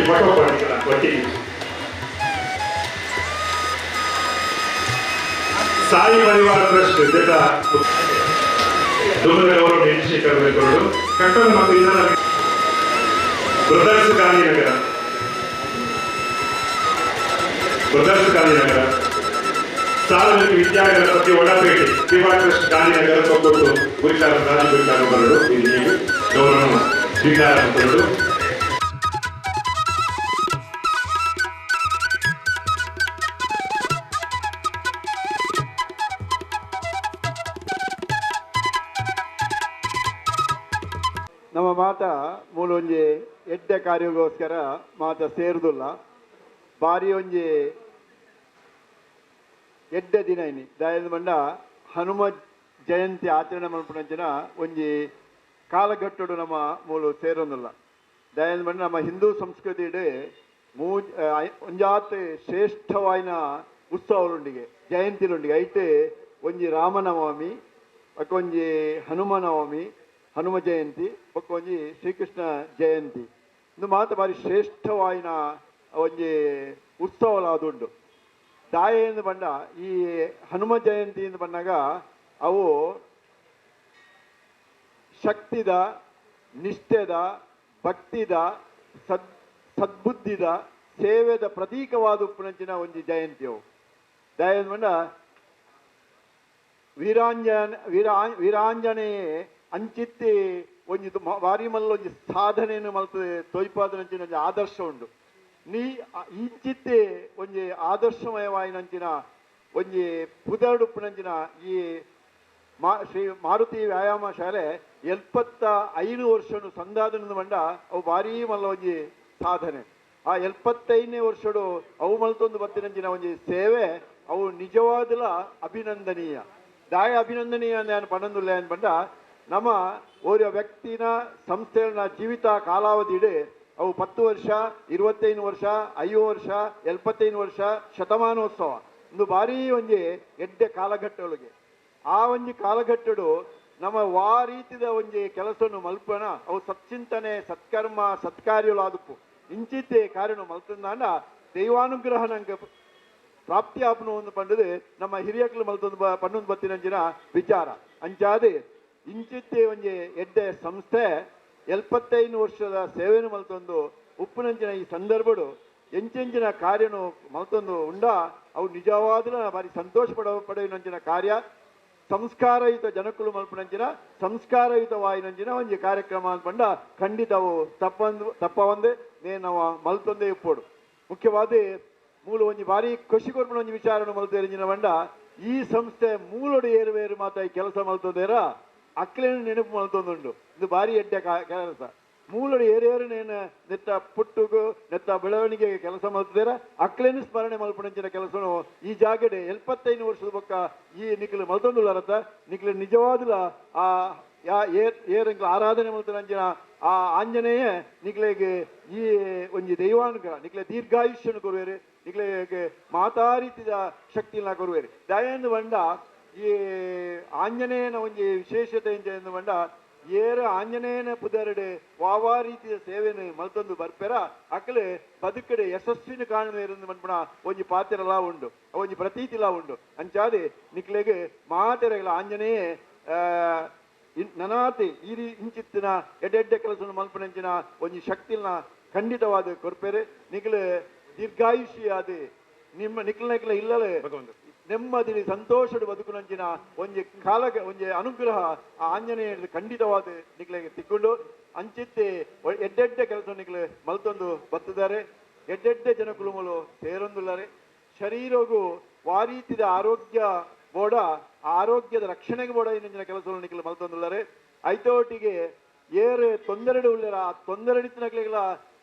S3: ಪಟೋಪಾಡಿಗಳ ಒಟ್ಟಿಗೆ ಸಾಯಿ ಪರಿವಾರ ಟ್ರಸ್ಟ್ ಜೊತೆ ದುರ್ಗದ ಗೌರವ ಎನ್ನಿಸಿಕೊಳ್ಳಬೇಕು ಕಟ್ಟಡ ಮತ್ತು ಇನ್ನರ ಬ್ರದರ್ಸ್ ಗಾಂಧಿನಗರ ಸಾರ್ವಜನಿಕ ವಿದ್ಯಾಗಣಪತಿ ಒಳಪೇಟೆ ಸೇವಾ ಟ್ರಸ್ಟ್ ಗಾಂಧಿನಗರ ಕೊಟ್ಟು ಗುರಿಕಾರ ರಾಜಗುರಿಕಾರ ಬರಲು ಇಲ್ಲಿ ಗೌರವ ಸ್ವೀಕಾರ ಮಾಡಿಕೊಂಡು
S4: ನಮ್ಮ ಮಾತ ಮೂಲೊಂಜಿ ಎಡ್ಡೆ ಕಾರ್ಯಗೋಸ್ಕರ ಮಾತ ಸೇರುದಿಲ್ಲ ಬಾರಿ ಒಂಜಿ ಎಡ್ಡೆ ದಿನ ಇನಿ ದಾಯದ ಮಂಡ ಹನುಮ ಜಯಂತಿ ಆಚರಣೆ ಮಲ್ಪನಂಚಿನ ಒಂಜಿ ಕಾಲಘಟ್ಟಡು ನಮ್ಮ ಮೂಲು ಸೇರೊಂದಿಲ್ಲ ದಾಯದ ಮಂಡ ನಮ್ಮ ಹಿಂದೂ ಸಂಸ್ಕೃತಿ ಒಂಜಾತ್ ಶ್ರೇಷ್ಠವಾಯಿನ ಉತ್ಸವಲುಂಡಿಗೆ ಜಯಂತಿಲುಂಡಿಗೆ ಐಟ್ ಒಂಜಿ ರಾಮನವಮಿ ಒಂಜಿ ಹನುಮನವಮಿ ಹನುಮ ಜಯಂತಿ ಒಂಜಿ ಶ್ರೀಕೃಷ್ಣ ಜಯಂತಿ ಇಂದು ಮಾತ ಬಾರಿ ಶ್ರೇಷ್ಠವಾಯಿನ ಒಂಜಿ ಉತ್ಸವಲಾದುಂಡು ದಾಯ ಎಂದು ಬಂಡ ಈ ಹನುಮ ಜಯಂತಿ ಎಂದು ಬಂದಾಗ ಅವು ಶಕ್ತಿದ ನಿಷ್ಠೆದ ಭಕ್ತಿದ ಸದ್ಬುದ್ಧಿದ ಸೇವೆದ ಪ್ರತೀಕವಾದ ಉಪ್ಪುನಂಚಿನ ಒಂಜಿ ಜಯಂತಿ ಅವು ದಾಯ ಎಂದು ಬಂಡ ವೀರಾಂಜನೇಯೇ ಅಂಚಿತ್ತಿ ಒಂಜಿ ಬಾರಿ ಮಲ್ಲ ಒಂಜಿ ಸಾಧನೆಯನ್ನು ಮಲ್ತದೆ ತೊಯ್ಪಾದನಂಚಿನ ಒಂಜಿ ಆದರ್ಶ ಉಂಡು ಇಂಚಿತ್ತೆ ಒಂಜಿ ಆದರ್ಶಮಯವಾಯಿನಂಚಿನ ಒಂಜಿ ಪುದಡುಪ್ಪುನಂಚಿನ ಈ ಶ್ರೀ ಮಾರುತಿ ವ್ಯಾಯಾಮ ಶಾಲೆ 75 ವರ್ಷನು ಸಂದಾದನದ ಮಂಡ ಅವು ಬಾರಿ ಮಲ್ಲ ಒಂಜಿ ಸಾಧನೆ ಆ 75ನೇ ವರ್ಷಡು ಅವು ಮಲ್ತೊಂದು ಬತ್ತಿನಂಚಿನ ಒಂಜಿ ಸೇವೆ ಅವು ನಿಜವಾದಲ ಅಭಿನಂದನೀಯ ದಾಯ ಅಭಿನಂದನೀಯ ನಾನು ಪಣಂದುಲ್ಲ ಏನು ಬಂಡ ನಮ್ಮ ಓರ್ವ ವ್ಯಕ್ತಿನ ಸಂಸ್ಥೆನ ಜೀವಿತ ಕಾಲಾವಧಿ ಅವು 10 ವರ್ಷ 25 ವರ್ಷ 5 ವರ್ಷ 75 ವರ್ಷ ಶತಮಾನೋತ್ಸವ ಒಂದು ಬಾರಿ ಒಂಜಿ ಎಡ್ಡೆ ಕಾಲಘಟ್ಟೊಳಗೆ ಆ ಒಂಜಿ ಕಾಲಘಟ್ಟಡು ನಮ್ಮ ವಾ ರೀತಿದ ಒಂಜಿ ಕೆಲಸವನ್ನು ಮಲ್ಪನ ಅವು ಸಚ್ಚಿಂತನೆ ಸತ್ಕರ್ಮ ಸತ್ಕಾರ್ಯಲಾದಪ್ಪು ಇಂಚಿದ್ದೆ ಕಾರ್ಯನು ಮಲ್ತಂದಾಂಡ ದೈವಾನುಗ್ರಹ ನಂಗೆ ಪ್ರಾಪ್ತಿ ಆಪನು ಒಂದು ಪಂಡದು ನಮ್ಮ ಹಿರಿಯಕ್ಕಳು ಮಲ್ತೊಂದು ಪಣ್ಣೊಂದು ಬತ್ತಿನಂಚಿನ ವಿಚಾರ ಅಂಚಾದೆ ಇಂಚಿದ್ದೆ ಒಂಜಿ ಎಡ್ಡೆ ಸಂಸ್ಥೆ 75 ವರ್ಷದ ಸೇವೆಯನ್ನು ಮಲ್ತೊಂದು ಉಪ್ಪುನಂಚಿನ ಈ ಸಂದರ್ಭಡು ಎಂಚೆಂಚಿನ ಕಾರ್ಯನು ಮಲ್ತೊಂದು ಉಂಡ ಅವು ನಿಜವಾದ ಬಾರಿ ಸಂತೋಷ ಪಡೆಯುವಂಚಿನ ಕಾರ್ಯ ಸಂಸ್ಕಾರಯುತ ಜನಕ್ಕಳು ಮಲ್ಪನಂಚಿನ ಸಂಸ್ಕಾರಯುತವಾಯಿನಂಚಿನ ಒಂಜಿ ಕಾರ್ಯಕ್ರಮ ಅಂತ ಬಂಡ ಖಂಡಿತ ಅವು ತಪ್ಪವಂದೆ ನಾವು ಮಲ್ತೊಂದೇ ಇಪ್ಪೋಡು ಮುಖ್ಯವಾದ ಮೂಲ ಒಂಜಿ ಬಾರಿ ಖುಷಿ ಕೊರ್ಪಣ ಒಂಜಿ ವಿಚಾರವನ್ನು ಮಲ್ತೇರಿಂಜಿನ ಬಂಡ ಈ ಸಂಸ್ಥೆ ಮೂಲೋಡು ಏರುವೇರು ಮಾತಾಯಿ ಕೆಲಸ ಮಲ್ತೊಂದೇರ ಅಕ್ಲೇನು ನೆನಪು ಮಲ್ತೊಂದುಂಡು ಇದು ಬಾರಿ ಎಡ್ಡೆ ಕೆಲಸ ಮೂಲೋಡು ಏರೇರು ನೇನು ನೆತ್ತ ಪುಟ್ಟುಗು ನೆತ್ತ ಬೆಳವಣಿಗೆಗೆ ಕೆಲಸ ಮಲ್ತಿದ್ದೀರ ಅಕ್ಲೇನು ಸ್ಮರಣೆ ಮಲ್ಪಣಂಚಿನ ಕೆಲಸನು ಈ ಜಾಗಡೆ 75 ವರ್ಷದ ಬೊಕ್ಕ ಈ ನಿಖಲು ಮಲ್ತೊಂದುಳ್ಳಾರತ್ತ ನಿಖಲು ನಿಜವಾದ ಆ ಏರಂಕ್ಲ ಆರಾಧನೆ ಮಲ್ತನಂಚಿನ ಆ ಆಂಜನೇಯ ನಿಖಲೆಗೆ ಈ ಒಂಜಿ ದೈವಾನುಗ್ರಹ ನಿಖಲೆ ದೀರ್ಘಾಯುಷ್ಯನು ಕೊರುವೇರು ನಿಖಲೆಗೆ ಮಾತಾರೀತಿದ ಶಕ್ತಿನ ಕೊರುವೇರು ದಯಂದು ಬಂಡ ಈ ಆಂಜನೇಯನ ಒಂಜಿ ವಿಶೇಷತೆ ಎಂದು ಬಂಡ ಏರ ಆಂಜನೇಯನ ಪುದರಡೆ ವಾವಾ ರೀತಿಯ ಸೇವೆಯನ್ನು ಮಲ್ತೊಂದು ಬರ್ಪೆರ ಅಕಲೆ ಬದುಕಡೆ ಯಶಸ್ವಿನ ಕಾಣುವೇರು ಮನ್ಪುಣ ಒಂಜಿ ಪಾತ್ರಲ ಉಂಡು ಒಂಜಿ ಪ್ರತೀತಿಲ ಉಂಡು ಅಂಚಾದೆ ನಿಕ್ಲೆಗೆ ಮಾತೆರೆಗಳ ಆಂಜನೇಯ ನನಾತಿ ಈ ಇಂಚಿತ್ತಿನ ಎಡ್ಡೆಡ್ಡೆ ಕೆಲಸವನ್ನು ಮಲ್ಪನಂಚಿನ ಒಂಜಿ ಶಕ್ತಿನ ಖಂಡಿತವಾದ ಕೊರ್ಪೆರೆ ನಿಖಲು ದೀರ್ಘಾಯುಷಿ ಆದ ನಿಮ್ಮ ನಿಖಲ ಇಲ್ಲಲೇ ನೆಮ್ಮದಿ ಸಂತೋಷದ ಬದುಕುನಂಚಿನ ಒಂಜಿ ಒಂಜಿ ಅನುಗ್ರಹ ಆ ಆಂಜನೇಯ ಖಂಡಿತವಾದ ನಿಖಲೆಗೆ ತಿಕ್ಕೊಂಡು ಅಂಚಿತ್ತೆ ಎಡ್ಡೆಡ್ಡೆ ಕೆಲಸ ನಿಖಲು ಮಲ್ತೊಂದು ಬತ್ತಿದ್ದಾರೆ ಎಡ್ಡೆಡ್ಡೆ ಜನಕುಲುಮಲು ಸೇರೊಂದುಲ್ಲರೆ ಶರೀರಗೂ ವಾರೀತಿದ ಆರೋಗ್ಯ ಬೋಡ ಆರೋಗ್ಯದ ರಕ್ಷಣೆಗೆ ಬೋಡ ಇನ್ನೊಂದಿನ ಕೆಲಸವನ್ನು ನಿಖಲು ಮಲ್ತೊಂದುಲ್ಲರೆ ಐತೋಟಿಗೆ ಏರು ತೊಂದರೆ ಉಳ್ಳರ ಆ ತೊಂದರೆ ನಕಲಿಗಳ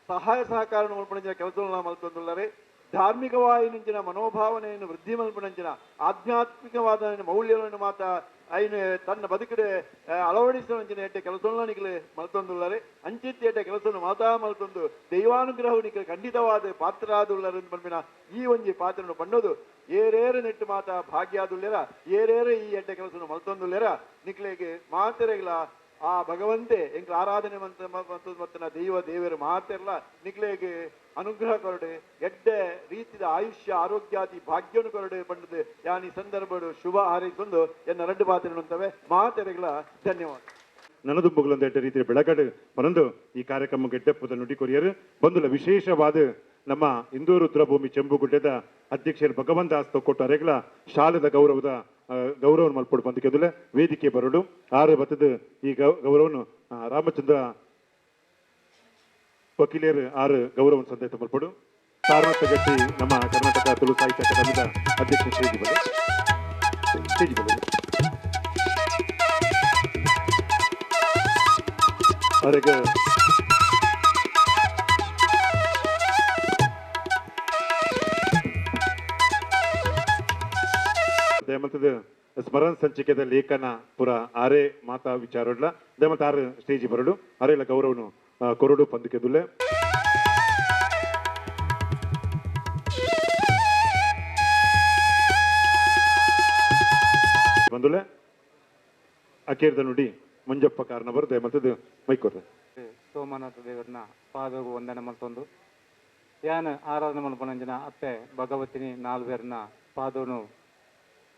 S4: ಸಹಾಯ ಸಹಕಾರ ಮಲ್ಪಣಿನ ಕೆಲಸವನ್ನು ಮಲ್ತೊಂದುಲ್ಲರೆ ಧಾರ್ಮಿಕವಾಯಿನಿಂಚಿನ ಮನೋಭಾವನೆಯನ್ನು ವೃದ್ಧಿ ಮಲ್ಪನಂಚಿನ ಆಧ್ಯಾತ್ಮಿಕವಾದ ಮೌಲ್ಯಗಳನ್ನು ಮಾತ ఆయన ತನ್ನ ಬದುಕಿಗೆ ಅಳವಡಿಸುವಂಚಿನ ಎಟ್ಟೆ ಕೆಲಸವನ್ನು ನಿಖಲು ಮಲ್ತೊಂದುಳ್ಳರೆ ಅಂಚಿತ್ತಿ ಎಟ್ಟೆ ಕೆಲಸವನ್ನು ಮಾತಾ ಮಲ್ತೊಂದು ದೈವಾನುಗ್ರಹವು ನಿಖಲು ಖಂಡಿತವಾದ ಪಾತ್ರರಾದುಳ್ಳರು ಪಂಪಿನ ಈ ಒಂಜಿ ಪಾತ್ರವನ್ನು ಪಂಡೋದು ಏರೇರು ನೆಟ್ಟು ಮಾತ ಭಾಗ್ಯಾದುಳ್ಳೆರ ಏರೇರು ಈ ಎಟ್ಟೆ ಕೆಲಸವನ್ನು ಮಲ್ತೊಂದುಳ್ಳೆರ ನಿಖಲಿಗೆ ಮಾತೆರೆಗಳ ಆ ಭಗವಂತೆ ಎಂಕ್ ಆರಾಧನೆ ಮತ್ತನ ದೈವ ದೇವರು ಮಾತೆರ್ಲ ನಿಖಲಿಗೆ ಅನುಗ್ರಹ ಕೊರಡೆ ಎಡ್ಡೆ ರೀತಿಯ ಆಯುಷ್ಯ ಆರೋಗ್ಯಾದಿ ಭಾಗ್ಯನು ಕೊರಡೆ ಪಂಡದು ಯಾನಿ ಸಂದರ್ಭಡು ಶುಭ ಹಾರೈಸೊಂದು ಎನ್ನ ರಡ್ಡು ಪಾತ್ರೆನುಂತವೆ ಮಾತೆರೆಗಳ ಧನ್ಯವಾದ
S3: ನನದುಂಬುಗಳಂತ ಎಡ್ಡೆ ರೀತಿಯ ಬೆಳಗಡೆ ಪರಂದು ಈ ಕಾರ್ಯಕ್ರಮ ಗೆಡ್ಡೆಪ್ಪದ ನುಡಿ ಕೊರಿಯರು ಬಂದುಲ ವಿಶೇಷವಾದ ನಮ್ಮ ಇಂದೂರು ರುದ್ರಭೂಮಿ ಚೆಂಬುಗುಡ್ಡೆದ ಅಧ್ಯಕ್ಷರು ಭಗವಂತ ದಾಸ್ ಕೊಟ್ಟ ಅರೆಗಳ ಶಾಲೆದ ಗೌರವದ ಗೌರವ ಮಲ್ಪಡು ಬಂದು ಕೆದಲೆ ವೇದಿಕೆ ಬರಡು ಆರು ಬತ್ತದ ಈ ಗೌರವನು ರಾಮಚಂದ್ರ ವಕೀಲರು ಆರು ಗೌರವ ಸಂದೇಶ ಮಲ್ಪಡು ಸಾರನಾಥ ಗಟ್ಟಿ ನಮ್ಮ ಕರ್ನಾಟಕ ತುಳು ಸಾಹಿತ್ಯ ಅಕಾಡೆಮಿದ ಅಧ್ಯಕ್ಷ ಸ್ಟೇಜ್ ಬರಲಿ ಅವರಿಗೆ ದೇಮತದ ಸ್ಮರಣ ಸಂಚಿಕೆದ ಲೇಖನ ಪುರ ಆರೇ ಮಾತಾ ವಿಚಾರಡ್ಲ ದೇಮತ ಆರು ಸ್ಟೇಜ್ ಬರಡು ಅರೆಲ್ಲ ಗೌರವನು ಕೊರಡು ಪಂದಕೆದುಲೆ ಬಂದುಲೆ ಅಕೇರ್ದ ನುಡಿ ಮಂಜಪ್ಪ ಕಾರಣವರು ದೇಮತದ ಮೈಕೊರ್ರೆ
S5: ಸೋಮನಾಥ ದೇವರನ್ನ ಪಾದವು ವಂದನೆ ಮಲ್ತೊಂದು ಯಾನ್ ಆರಾಧನೆ ಮಲ್ಪನಂಜನ ಅತ್ತೆ ಭಗವತಿನಿ ನಾಲ್ವೇರ್ನ ಪಾದವನ್ನು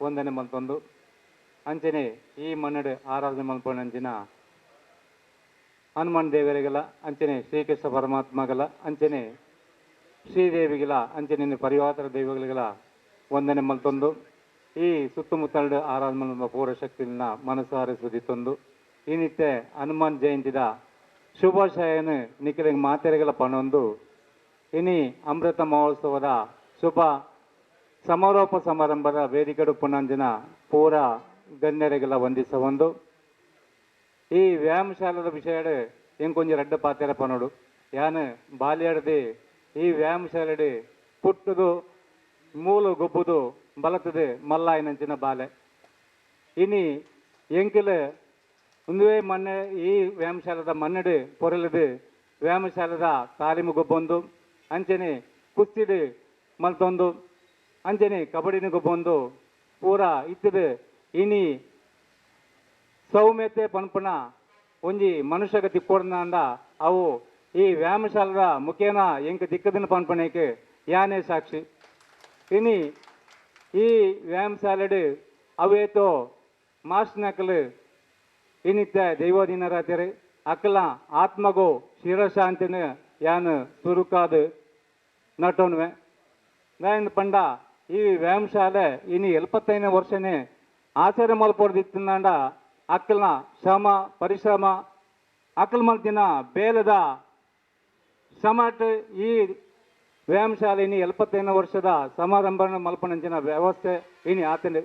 S5: ವಂದನೆ ಮಲ್ತೊಂದು ಅಂಚನೆ ಈ ಮನ್ನಡು ಆರಾಧನೆ ಮಲ್ಪನಂಜಿನ ಹನುಮಾನ್ ದೇವರಿಗಲ ಅಂಚನೆ ಶ್ರೀಕೃಷ್ಣ ಪರಮಾತ್ಮಗಲ ಅಂಚನೆ ಶ್ರೀದೇವಿಗಲ ಅಂಚನೆ ಪರಿವಾರ ದೈವಗಳಿಗಲ ವಂದನೆ ಮಲ್ತೊಂದು ಈ ಸುತ್ತಮುತ್ತಲು ಆರಾಧನೆ ಪೂರ ಶಕ್ತಿನ ಮನಸ್ಸಾರೆ ಸುದಿತ್ತೊಂದು ಈ ನಿತ್ಯ ಹನುಮಾನ್ ಜಯಂತಿದ ಶುಭಾಶಯನು ನಿಖಿಲಿಗೆ ಮಾತೆರೆಗಳ ಪಣೊಂದು ಇನಿ ಅಮೃತ ಮಹೋತ್ಸವದ ಶುಭ ಸಮಾರೋಪ ಸಮಾರಂಭದ ವೇದಿಕೆಡು ಪುನಂಜನ ಪೂರ ಗಣ್ಯರಿಗೆಲ್ಲ ವಂದಿಸವೊಂದು ಈ ವ್ಯಾಯಾಮಶಾಲದ ವಿಷಯಡು ಎಂಕೊಂಜಿ ರಡ್ಡ ಪಾತೆರ ಪನೋಡು ಯಾನು ಬಾಲ್ಯಡ್ದು ಈ ವ್ಯಾಯಾಮಶಾಲೆಡು ಪುಟ್ಟದು ಮೂಲು ಗೊಬ್ಬುದು ಬಲತದು ಮಲ್ಲಾಯಿನಂಚಿನ ಬಾಲೆ ಇನಿ ಎಂಕಿಲು ಒಂದುವೇ ಮಣ್ಣೆ ಈ ವ್ಯಾಯಾಮಶಾಲದ ಮಣ್ಣಡು ಪೊರಲದು ವ್ಯಾಯಾಮಶಾಲದ ತಾಲೀಮು ಗೊಬ್ಬೊಂದು ಅಂಚನೆ ಕುಸ್ತಿಡು ಮಲ್ತೊಂದು ಅಂಚನೆ ಕಬಡ್ಡಿನ ಗೊಬ್ಬೊಂದು ಪೂರ ಇತ್ತದು ಇನಿ ಸೌಮ್ಯತೆ ಪನ್ಪನ ಒಂಜಿ ಮನುಷ್ಯಗ ತಿಕ್ಕೊಡ್ನಂದ ಅವು ಈ ವ್ಯಾಯಾಮಶಾಲದ ಮುಖೇನ ಎಂಕ ದಿಕ್ಕದಿನ ಪನ್ಪನೇಕೆ ಯಾನೇ ಸಾಕ್ಷಿ ಇನಿ ಈ ವ್ಯಾಯಾಮಶಾಲೆಡು ಅವೇತೋ ಮಾಸ್ನಕಲು ಇನಿತ್ಯ ದೈವದಿನರಾತ್ರಿ ಅಕ್ಕಲ ಆತ್ಮಗೋ ಶಿರಶಾಂತಿನ ಯಾನು ಸುರುಕಾದು ನಟೋನ್ವೆ ನಾನು ಪಂಡ ಈ ವ್ಯಾಯಾಮಶಾಲೆ ಇನಿ 75ನೇ ವರ್ಷನೇ ಆಚಾರ್ಯ ಮಲ್ಪೊಡ್ದಿತ್ತಂಡ ಅಕ್ಕಲ್ನ ಶ್ರಮ ಪರಿಶ್ರಮ ಅಕ್ಕಲ್ ಮಲ್ತಿನ ಬೇಲದ ಶ್ರಮಟ್ ಈ ವ್ಯಾಯಾಮಶಾಲೆ ಇನಿ 75ನೇ ವರ್ಷದ ಸಮಾರಂಭ ಮಲ್ಪನಂಚಿನ ವ್ಯವಸ್ಥೆ ಇನಿ ಆತನ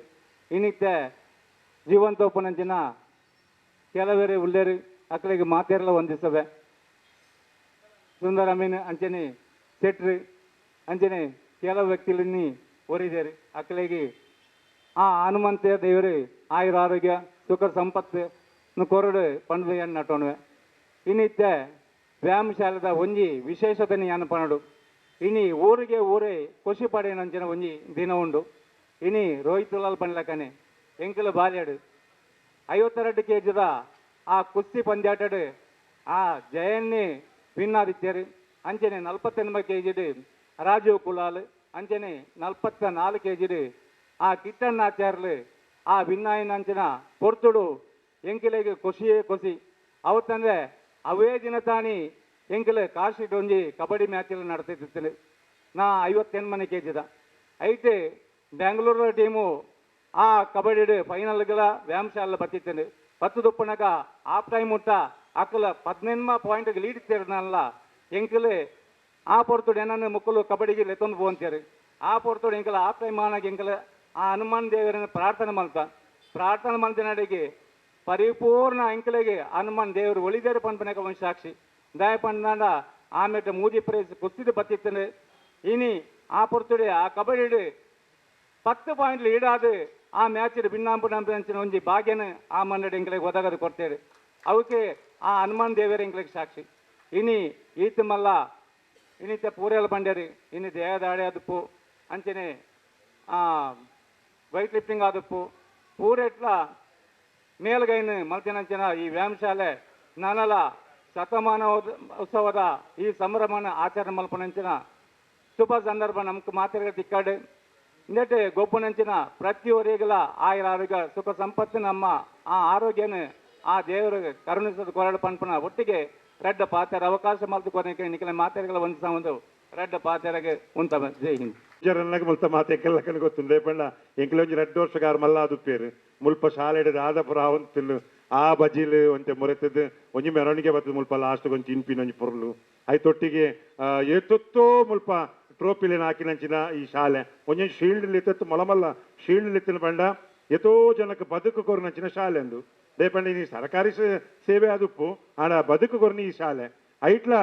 S5: ಇನಿತ್ಯ ಜೀವಂತೋಪನಂಚಿನ ಕೆಲವೇರೆ ಉಳ್ಳೇರಿ ಅಕ್ಕಳಿಗೆ ಮಾತೆರಲ್ಲ ವಂದಿಸವೆ ಸುಂದರ ಮೀನು ಅಂಚನೆ ಸೆಟ್ರಿ ಅಂಚನೆ ಕೆಲವು ವ್ಯಕ್ತಿಗಳನ್ನ ಒರಿದೇರಿ ಅಕ್ಕಳಿಗೆ ಆ ಹನುಮಂತ ದೇವರು ಆಯುರ ಆರೋಗ್ಯ ಸುಖ ಸಂಪತ್ತು ಕೊರಡು ಪಂಡು ಏನು ನಟೋಣವೆ ಇನ್ನಿತ್ಯ ವ್ಯಾಯಾಮಶಾಲದ ಒಂಜಿ ವಿಶೇಷತೆ ಯಾನು ಪಣಡು ಇನಿ ಊರಿಗೆ ಊರೇ ಖುಷಿ ಪಡೆಯನಂಚಿನ ಒಂಜಿ ದಿನ ಉಂಡು ಇನಿ ರೋಹಿತ್ ಪಣ್ಲಕ್ಕನೆ ಎಂಕಲು ಬಾಲ್ಯಾಡು 52 kg ಆ ಕುಸ್ತಿ ಪಂದ್ಯಾಟಡು ಆ ಜಯನ್ನೇ ವಿನ್ನಾದಿತ್ಯರು ಅಂಚನೆ 48 kg ರಾಜೀವ್ ಕುಲಾಲ್ ಅಂಚನೆ 44 kg ಆ ಕಿಟ್ಟಣ್ಣಾಚಾರ್ಲು ಆ ವಿನ್ನಾಯಿನ ಅಂಚನ ಪೊರ್ತುಡು ಎಂಕಿಲೆಗೆ ಖುಷಿಯೇ ಖುಷಿ ಅವತ್ತಂದ್ರೆ ಅವೇ ದಿನ ತಾನಿ ಎಂಕಿಲೆ ಕಾಶಿಟ್ ಒಂಜಿ ಕಬಡ್ಡಿ ಮ್ಯಾಚ್ ನಡೆತಿತ್ತು ನಾ 58 kg ಐತೆ ಬೆಂಗಳೂರು ಟೀಮು ಆ ಕಬಡ್ಡಿ ಫೈನಲ್ಗಳ ವ್ಯಾಯಾಮಶಾಲೆ ಬತ್ತಿತ್ತು ಪತ್ತು ದುಪ್ಪನಗ ಹಾಫ್ ಟೈಮ್ ಮುಟ್ಟ ಅಕ್ಕಲ 18 ಪಾಯಿಂಟ್ಗೆ ಲೀಡ್ ಇತ್ತಿರನಲ್ಲ ಎಂಕಲೆ ಆ ಪೊರ್ತುಡು ಏನನ್ನು ಮುಕ್ಕಲು ಕಬಡ್ಡಿಗೆ ಲೆತ್ತೊಂದು ಹೋಗ್ತಾರೆ ಆ ಪೊರ್ತುಡು ಎಂಕಲ ಹಾಫ್ ಟೈಮ್ ಆನಾಗ ಎಂಕಲ ಆ ಹನುಮಾನ್ ದೇವರನ್ನು ಪ್ರಾರ್ಥನೆ ಮಾಡ್ತ ನಡಿಗೆ ಪರಿಪೂರ್ಣ ಎಂಕಲೆಗೆ ಹನುಮಾನ್ ದೇವರು ಒಳಿದೇರು ಪಂಪನಕ ಒಂದು ಸಾಕ್ಷಿ ದಯ ಪಂಡ ಆಮೇಲೆ ಮೂಜಿ ಪ್ರೇಸ್ ಕುಸ್ತಿದು ಬತ್ತಿತ್ತು ಇನಿ ಆ ಪೊರ್ತುಡೆ ಆ ಕಬಡ್ಡಿ 10 ಪಾಯಿಂಟ್ಲು ಈಡಾದು ಆ ಮ್ಯಾಚ್ ಭಿನ್ನಾಂಪು ನಂಪಿನ ಒಂಜಿ ಭಾಗ್ಯನ ಆ ಮನ್ನಡೆ ಎಂಕ್ಲೆಗೆ ಒದಗದು ಕೊಡ್ತೇವೆ ಅವಕ್ಕೆ ಆ ಹನುಮಾನ್ ದೇವರ ಎಂಕ್ಲೆಗೆ ಸಾಕ್ಷಿ ಇನಿ ಈತ ಮಲ್ಲ ಇನಿತ ಪೂರೆಲ್ಲ ಬಂಡೇರಿ ಇನಿ ದೇಹದ ಆಡೆ ಆದಪ್ಪು ಅಂಚನೆ ವೈಟ್ ಲಿಫ್ಟಿಂಗ್ ಆದಪ್ಪು ಪೂರೆಟ್ಲ ಮೇಲ್ಗೈನು ಮಲ್ತಿನಂಚಿನ ಈ ವ್ಯಾಯಾಮಶಾಲೆ ನಾನಲ ಶತಮಾನ ಉತ್ಸವದ ಈ ಸಂಭ್ರಮನ ಆಚರಣೆ ಮಲ್ಪನಂಚಿನ ಶುಭ ಸಂದರ್ಭ ನಮ್ಗೆ ಮಾತಿರ ತಿಕ್ಕಾಡು ಇಂದಟೆ ಗೊಬ್ಬನಂಚಿನ ಪ್ರತಿಯೊರಿಗಲ ಆರೋಗ್ಯ ಸುಖ ಸಂಪತ್ತು ನಮ್ಮ ಆ ಆರೋಗ್ಯನ ಆ ದೇವರಿಗೆ ಕರುಣಿಸೋದು ಕೊರಡು ಪಂಪನ ಒಟ್ಟಿಗೆ ರೆಡ್ಡ ಪಾತ್ರ ಅವಕಾಶ ಮಲ್ತು ಕೊನೆಗೆ ನಿಖಿಲ ಮಾತೆರೆಗಳ ಒಂದು ರೆಡ್ಡ ಪಾತೆರೆಗೆ ಉಂಟ ಜೈ ಹಿಂದ್
S3: ಜರನ್ನಾಗ ಮುಲ್ತ ಮಾತೆ ಕೆಲ್ಲಕನ ಗೊತ್ತುಂಡೆ ಪಂಡ ಎಂಕ್ಲೊಂಜಿ 2 ವರ್ಷಗಾರ ಮಲ್ಲ ಆದುಪ್ಪೇರು ಮುಲ್ಪ ಶಾಲೆಡ್ ಆದಪುರ ಅವಂತಿಲ್ಲು ಆ ಬಜಿಲು ಒಂತೆ ಮೊರೆತದ್ದು ಒಂಜಿ ಮೆರವಣಿಗೆ ಬರ್ತದೆ ಮುಲ್ಪ ಲಾಸ್ಟ್ ಒಂಚಿ ಇಂಪಿನ ಒಂಜಿ ಪೊರ್ಲು ಐತೊಟ್ಟಿಗೆ ಎತ್ತೊತ್ತೋ ಮುಲ್ಪ ಟ್ರೋಪಿಲೇನು ಹಾಕಿನಂಚಿನ ಈ ಶಾಲೆ ಒಂಜೊಂದು ಶೀಲ್ಡ್ ಎತ್ತತ್ತು ಮಲಮಲ್ಲ ಶೀಲ್ಡ್ ಎತ್ತಿನ ಪಂಡ ಎತ್ತೋ ಜನಕ್ಕೆ ಬದುಕು ಕೊರ್ನಂಚಿನ ಶಾಲೆ ಅಂದು ದೇಪಂಡ ಈ ಸರ್ಕಾರಿ ಸೇವೆ ಆದುಪ್ಪು ಆಡ ಬದುಕು ಕೊರ್ನಿ ಈ ಶಾಲೆ ಐಟ್ಲ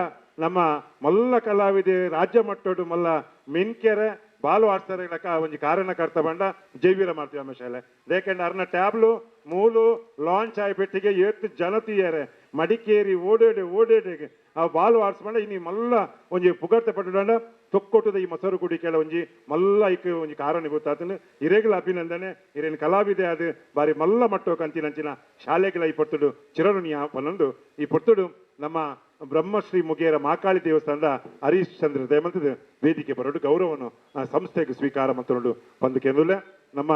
S3: ನಮ್ಮ ಮಲ್ಲ ಕಲಾವಿದೆ ರಾಜ್ಯ ಮಟ್ಟೋಡು ಮಲ್ಲ ಮಿನ್ಕೆರೆ ಬಾಲು ಆಡ್ತಾರೆ ಒಂಜಿ ಕಾರಣಕರ್ತ ಬಂಡ ಜೈವೀರ ಮಾಡ್ತೀವಿ ನಮ್ಮ ಶಾಲೆ ದೇಕಂಡ ಅರ್ನ ಟ್ಯಾಬ್ಲು ಮೂಲು ಲಾಂಚ್ ಆಯ್ಪೆಟ್ಟಿಗೆ ಏತ್ ಜನ ತೀಯರೆ ಮಡಿಕೇರಿ ಓಡೇಡೆ ಆ ಬಾಲು ಆಡ್ಸ್ಬಂಡ ಇನ್ನು ಮಲ್ಲ ಒಂಜಿ ಪುಗರ್ತೆ ಪಟ್ಟುಂಡ ತೊಕ್ಕೊಟ್ಟದ ಈ ಮೊಸರು ಕುಡಿ ಕೆಲ ಒಂಜಿ ಮಲ್ಲ ಇಕ್ ಒಂಜಿ ಕಾರಣ ಗೊತ್ತಾತನು ಇರೆಗ್ಲ ಅಭಿನಂದನೆ ಇರೇನು ಕಲಾವಿದೆ ಅದು ಬಾರಿ ಮಲ್ಲ ಮಟ್ಟೋ ಕಂತಿನಂಚಿನ ಶಾಲೆಗಳ ಈ ಪೊರ್ತುಡು ಚಿರಋಣಿಯ ಪನ್ನೊಂದು ಈ ಪೊರ್ತುಡು ನಮ್ಮ ಬ್ರಹ್ಮಶ್ರೀ ಮುಗೇರ ಮಾಕಾಳಿ ದೇವಸ್ಥಾನದ ಹರೀಶ್ ಚಂದ್ರ ದಯಮಂತದ ವೇದಿಕೆ ಬರೋಡು ಗೌರವವನ್ನು ಸಂಸ್ಥೆಗೆ ಸ್ವೀಕಾರ ಮತ್ತು ಒಂದು ಕೆಂದುಲೆ ನಮ್ಮ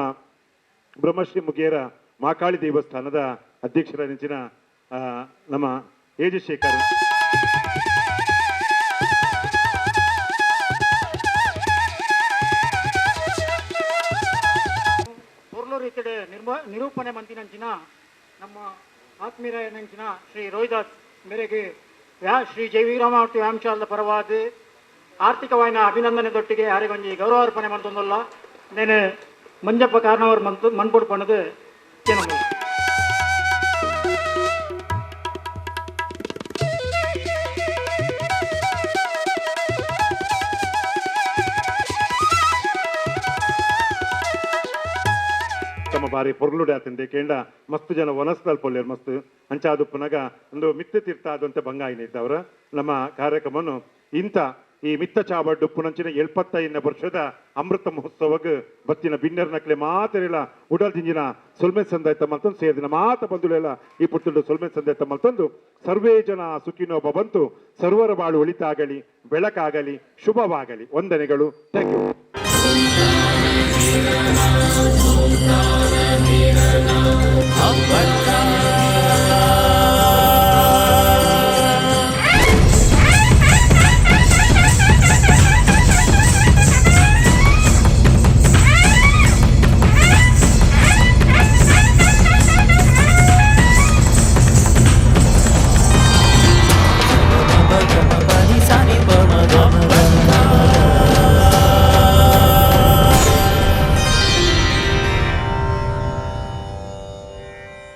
S3: ಬ್ರಹ್ಮಶ್ರೀ ಮುಗೇರ ಮಾಕಾಳಿ ದೇವಸ್ಥಾನದ ಅಧ್ಯಕ್ಷರ ನೆಂಚಿನ ನಮ್ಮ ಏಜಶೇಖರ್
S6: ಪೊರ್ಲು ರೀತಿಯ ನಿರೂಪಣೆ ಮಂತಿನಂಚಿನ ನಮ್ಮ ಆತ್ಮೀಯ ನಂಚಿನ ಶ್ರೀ ರೋಹಿದಾಸ್ ಮೇರೆಗೆ ಶ್ರೀ ಜೈವೀರಮಾವತಿ ವ್ಯಾಯಾಮಶಾಲದ ಪರವಾದ ಆರ್ಥಿಕವಾಯಿನ ಅಭಿನಂದನೆದೊಟ್ಟಿಗೆ ಯಾರಿಗೊಂಜಿ ಗೌರವಾರ್ಪಣೆ ಮಂತೊಂದಲ್ಲ ನೇನು ಮಂಜಪ್ಪ ಕಾರಣವರು ಮನ್ಪೊಡು ಪಣದು ಏನಲ್ಲ
S3: ತಮ್ಮ ಬಾರಿ ಪೊರ್ಲುಡೆ ಆತಂದೆ ಕೇಂಡ ಮಸ್ತ್ ಜನ ವನಸ್ದಲ್ ಪೊಲ್ಲೇರು ಮಸ್ತ್ ಅಂಚಾದು ಪುನಗ ಒಂದು ಮಿತ್ತ ತೀರ್ಥ ಆದಂತೆ ಬಂಗಾಯಿನ ಇದ್ದವರ ನಮ್ಮ ಕಾರ್ಯಕ್ರಮವನ್ನು ಇಂಥ ಈ ಮಿತ್ತ ಚಾಬಡ್ಡು ಪುನಂಚಿನ 75ನೇ ವರ್ಷದ ಅಮೃತ ಮಹೋತ್ಸವಕ್ಕೆ ಬತ್ತಿನ ಬಿನ್ನರ್ ನಕ್ಲೆ ಮಾತೆರೆಲ್ಲ ಉಡಲ್ ದಿಂಜಿನ ಸೊಲ್ಮೆನ್ ಸಂದಾಯ್ತ ಮಲ್ತಂದು ಸೇರಿದಿನ ಮಾತ ಬಂಧುಳೆಲ್ಲ ಈ ಪುತ್ತುಡು ಸೊಲ್ಮೆನ್ ಸಂದಾಯ್ತ ಮಲ್ತಂದು ಸರ್ವೇ ಜನ ಸುಖಿನೋ ಭವಂತು ಸರ್ವರ ಬಾಳು ಒಳಿತಾಗಲಿ ಬೆಳಕಾಗಲಿ ಶುಭವಾಗಲಿ ವಂದನೆಗಳು ಥ್ಯಾಂಕ್ ಯು.